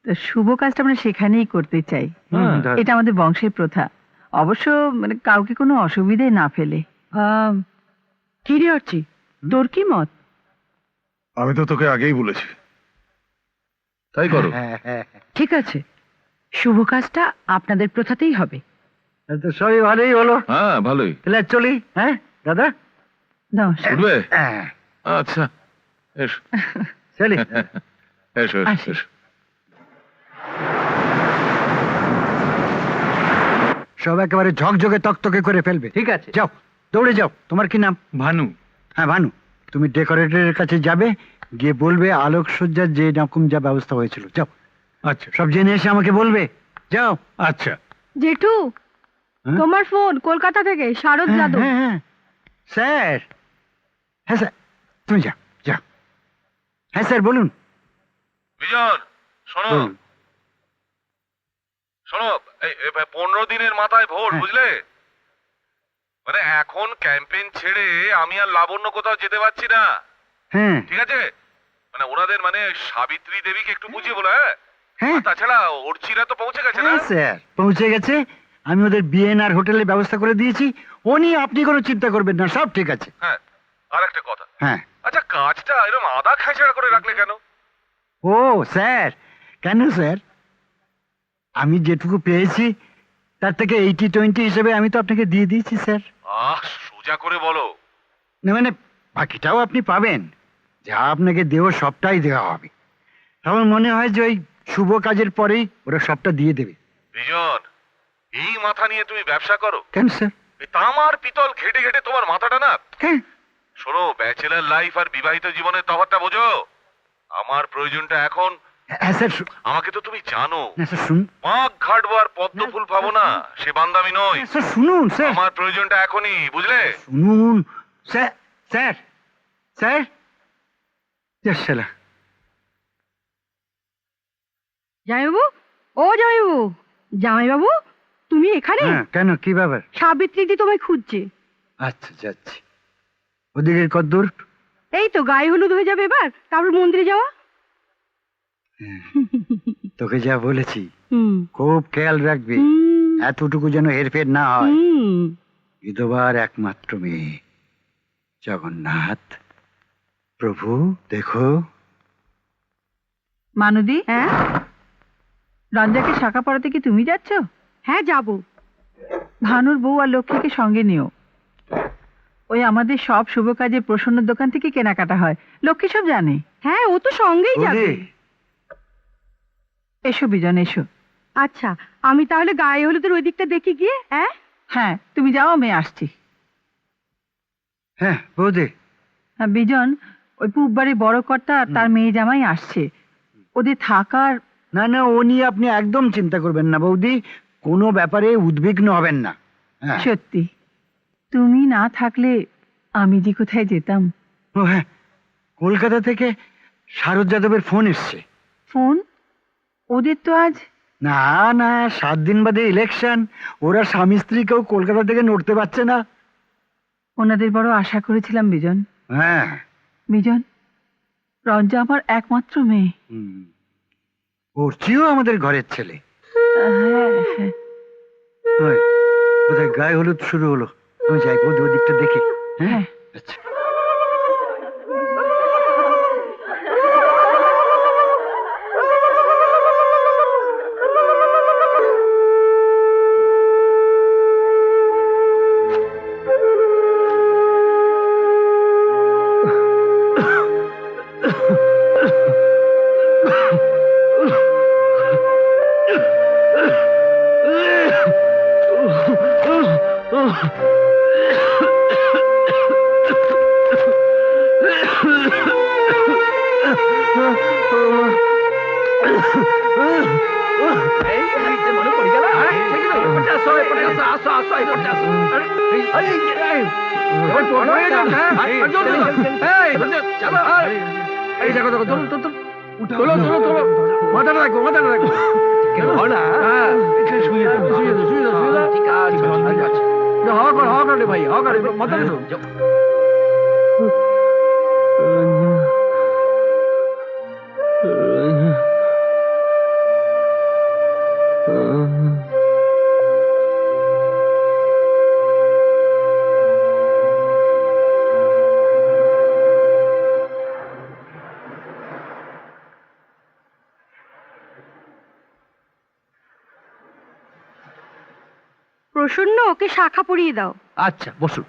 তো শুভ কাজটা আমরা সেখানেই করতে চাই। এটা আমাদের বংশের প্রথা, অবশ্য কাউকে কোনো অসুবিধায় না ফেলে। কি রে অর্চি, তোর কি মত? আমি তো তোকে আগেই বলেছি। তাই করো। ঠিক আছে, শুভ কাজটা আপনাদের প্রথাতেই হবে। তো সবই ভালোই হলো। হ্যাঁ ভালোই। তাহলে চলি, হ্যাঁ দাদা? নমস্কার। উঠবে? হ্যাঁ, আচ্ছা এসো চলি। এসো এসো, আসি। এসো। সব একেবারে ঝকঝকে তকতকে করে ফেলবে। ঠিক আছে। যাও, দৌড়ে যাও। তোমার কি নাম? ভানু। হ্যাঁ ভানু, তুমি ডেকোরেটরের কাছে যাবে, গিয়ে বলবে আলোকসজ্জার যে রকম যা ব্যবস্থা হয়েছিল। যাও, আচ্ছা সব জেনে এসে আমাকে বলবে। যাও। আচ্ছা। জেঠু, হ্যাঁ? তোমার ফোন কলকাতা থেকে, শারদ হ্যাঁ, যাদব। হ্যাঁ, হ্যাঁ। স্যার, হ্যাঁ স্যার, তুমি যাও যাও। হ্যাঁ স্যার বলুন। বিজন শোনো, বলুন। শোনো, এই 15 দিনের মাথায় ভোট, হ্যাঁ। বুঝলে? মানে এখন ক্যাম্পেইন ছেড়ে আমি আর লাবণ্য কোথাও যেতে পারছি না, হ্যাঁ ঠিক আছে? মানে ওনাদের মানে সাবিত্রী দেবীকে একটু বুঝিয়ে বলো, হ্যাঁ? হ্যাঁ আর তাছাড়া অর্চিরা তো পৌঁছে গেছে না? হ্যাঁ স্যার, পৌঁছে গেছে। আমি ওদের বিএনআর হোটেলের ব্যবস্থা করে দিয়েছি। ও নিয়ে আপনি কোনো চিন্তা করবেন না, সব ঠিক আছে। হ্যাঁ, আর একটা কথা, হ্যাঁ। আচ্ছা কাজটা এরকম আধা খেঁচড়া করে রাখলে কেন? ও স্যার, কেন স্যার? আমি যেটুকু পেয়েছি তার থেকে 80-20 হিসেবে আমি তো আপনাকে দিয়ে দিয়েছি স্যার। সোজা করে বলো। না মানে বাকিটাও আপনি পাবেন, যা আপনাকে দেওয়া সবটাই দেওয়া হবে। আমার মনে হয় যে ওই শুভ কাজের পরেই ওরা সবটা দিয়ে দেবে। বিজন, এই মাথা নিয়ে তুমি ব্যবসা করো? কেন স্যার? এই তামার পিতল ঘেটে ঘেটে তোমার মাথাটা না। হ্যাঁ শোনো, ব্যাচেলার লাইফ আর বিবাহিত জীবনের তফাৎটা বোঝো। আমার প্রয়োজনটা এখন, হ্যাঁ স্যার। আমাকে তো তুমি জানো। না স্যার শুনুন। মাঘ ঘাটবো আর পদ্ম ফুল পাবো না, সে বান্দামি নই। স্যার শুনুন স্যার। আমার প্রয়োজনটা এখনই, বুঝলে? শুনুন স্যার। স্যার স্যার শালা। জামাইবাবু, ও জামাইবাবু, জামাইবাবু তুমি এখানে? হ্যাঁ কেন, কি ব্যাপার? সাবিত্রী দি তোমায় খুঁজছে। আচ্ছা যাচ্ছি। ওদিকে কদ্দূর? এই তো গায়ে হলুদ হয়ে যাবে এবার, তারপর মন্দিরে যাওয়া। তোকে যা বলেছি হুম খুব খেয়াল রাখবি, হুম, এতটুকু যেন হেরফের না হয়। হুম। বিধবার একমাত্র মেয়ে, জগন্নাথ প্রভু দেখো। মানুদি, হ্যাঁ রঞ্জাকে শাখা পড়াতে কি তুমি যাচ্ছ? হ্যাঁ যাবো। ভানুর বউ আর লক্ষ্মীকে সঙ্গে নিও। ওই আমাদের সব শুভ কাজে প্রসন্নর দোকান থেকে কেনাকাটা হয়, লক্ষ্মী সব জানে। হ্যাঁ ও তো সঙ্গেই যাবে। ওরে, এসো বিজন, এসো। আচ্ছা আমি তাহলে গায়ে হলুদের ওই দিকটা দেখি গিয়ে। হ্যাঁ হ্যাঁ তুমি যাও, আমি আসছি। হ্যাঁ বৌদি। হ্যাঁ, বিজন, ওই পূব বাড়ির বড় কর্তা আর তার মেয়ে জামাই আসছে, ওদের থাকার। না না, ও নিয়ে আপনি একদম চিন্তা করবেন না বৌদি, কোনো ব্যাপারে উদ্বিগ্ন হবেন না। হ্যাঁ। সত্যি, তুমি না থাকলে আমি যে কোথায় যেতাম। ও হ্যাঁ, কলকাতা থেকে শারদ যাদবের ফোন এসছে। ফোন? ওদের তো আজ। না না, 7 দিন বাদে ইলেকশন, ওরা স্বামী স্ত্রী কেউ কলকাতা থেকে নড়তে পারছে না। ওনাদের বড় আশা করেছিলাম বিজন। হ্যাঁ। বিজন, রঞ্জা আমার একমাত্র মেয়ে। হুম। ওরচিও আমাদের ঘরের ছেলে। হ্যাঁ, হ্যাঁ। ওই, বোধহয় গায়ে হলুদ শুরু হলো। আমি যাই বৌদি, ওদিকটা দেখি। হ্যাঁ হ্যাঁ। আচ্ছা। এই দেখো দেখো, তোলো তোলো তোলো তোলো তোলো, মাথাটা রাখো, মাথাটা রাখো। শুয়ে দাও, শুয়ে দাও, শুয়ে দাও, শুয়ে দাও। ঠিক আছে, ঠিক আছে। হাওয়া কর, হাওয়া কর রে ভাই, হাওয়া কর, মাথাটা রাখো। প্রসন্ন, ওকে শাখা পরিয়ে দাও। আচ্ছা বসুন।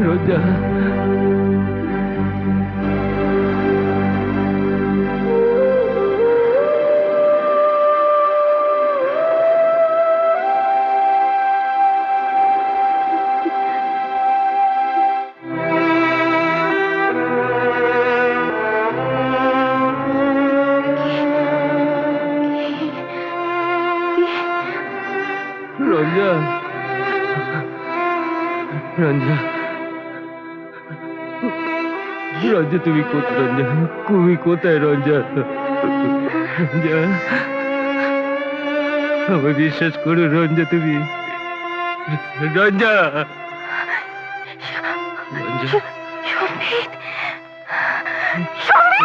রঞ্জা, রঞ্জা, রঞ্জা, রঞ্জা, তুমি কোথায়? রঞ্জা, তুমি কোথায়? রঞ্জা, রঞ্জা, আমায় বিশ্বাস করো রঞ্জা, তুমি রঞ্জা, রঞ্জা,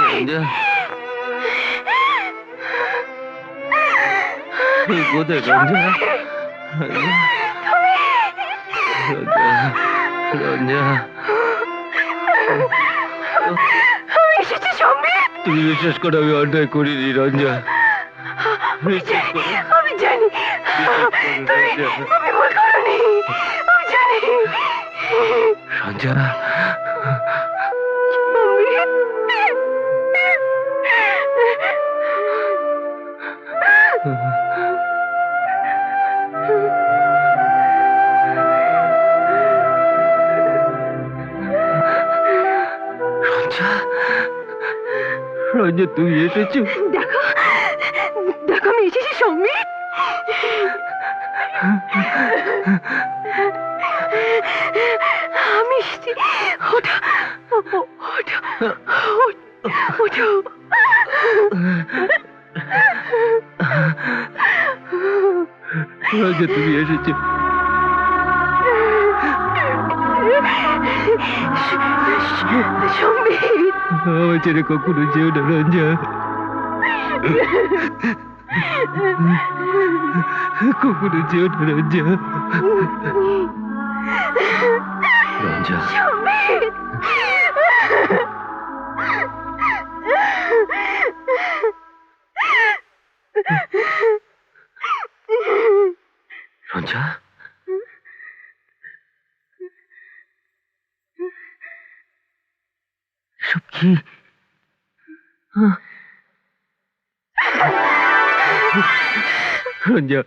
রঞ্জা, তুমি কোথায়? রঞ্জা, রঞ্জা, তুমি বিশ্বাস করো আমি অন্যায় করিনি রঞ্জা, বিশ্বাস করো। আমি জানি তুমি ভুল করনি, আমি জানি। রঞ্জা, রঞ্জা, রঞ্জা, তুমি এসেছো? দেখো দেখো আমি এসেছি সম্বিত। আমি এসেছি। ওঠো ওঠো ওঠো। রঞ্জা, তুমি এসেছো? সম্বিত, আমার ছেড়ে কখনো যেও না রঞ্জা, কখনো যেও না রঞ্জা, রঞ্জা, সম্বিত। রঞ্জা, এসব কি? রঞ্জা,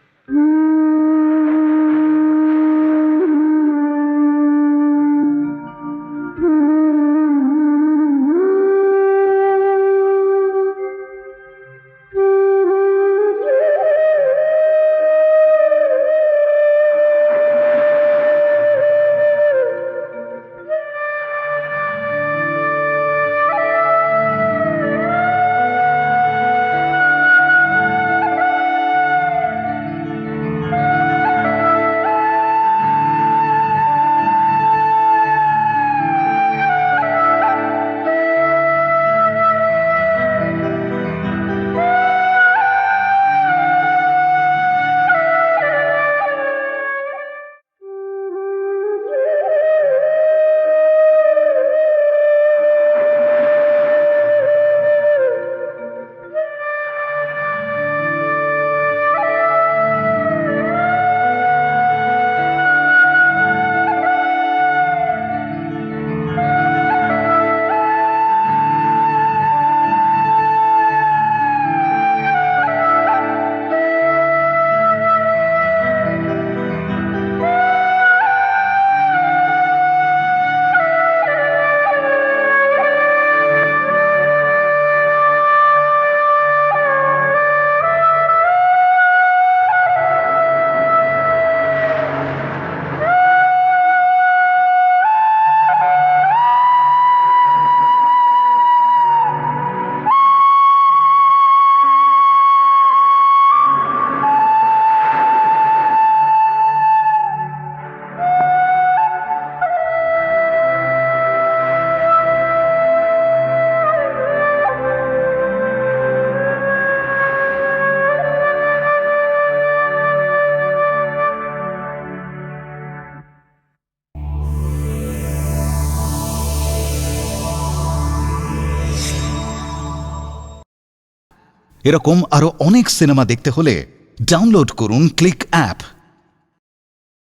এরকম আরো অনেক সিনেমা দেখতে হলে ডাউনলোড করুন ক্লিক অ্যাপ।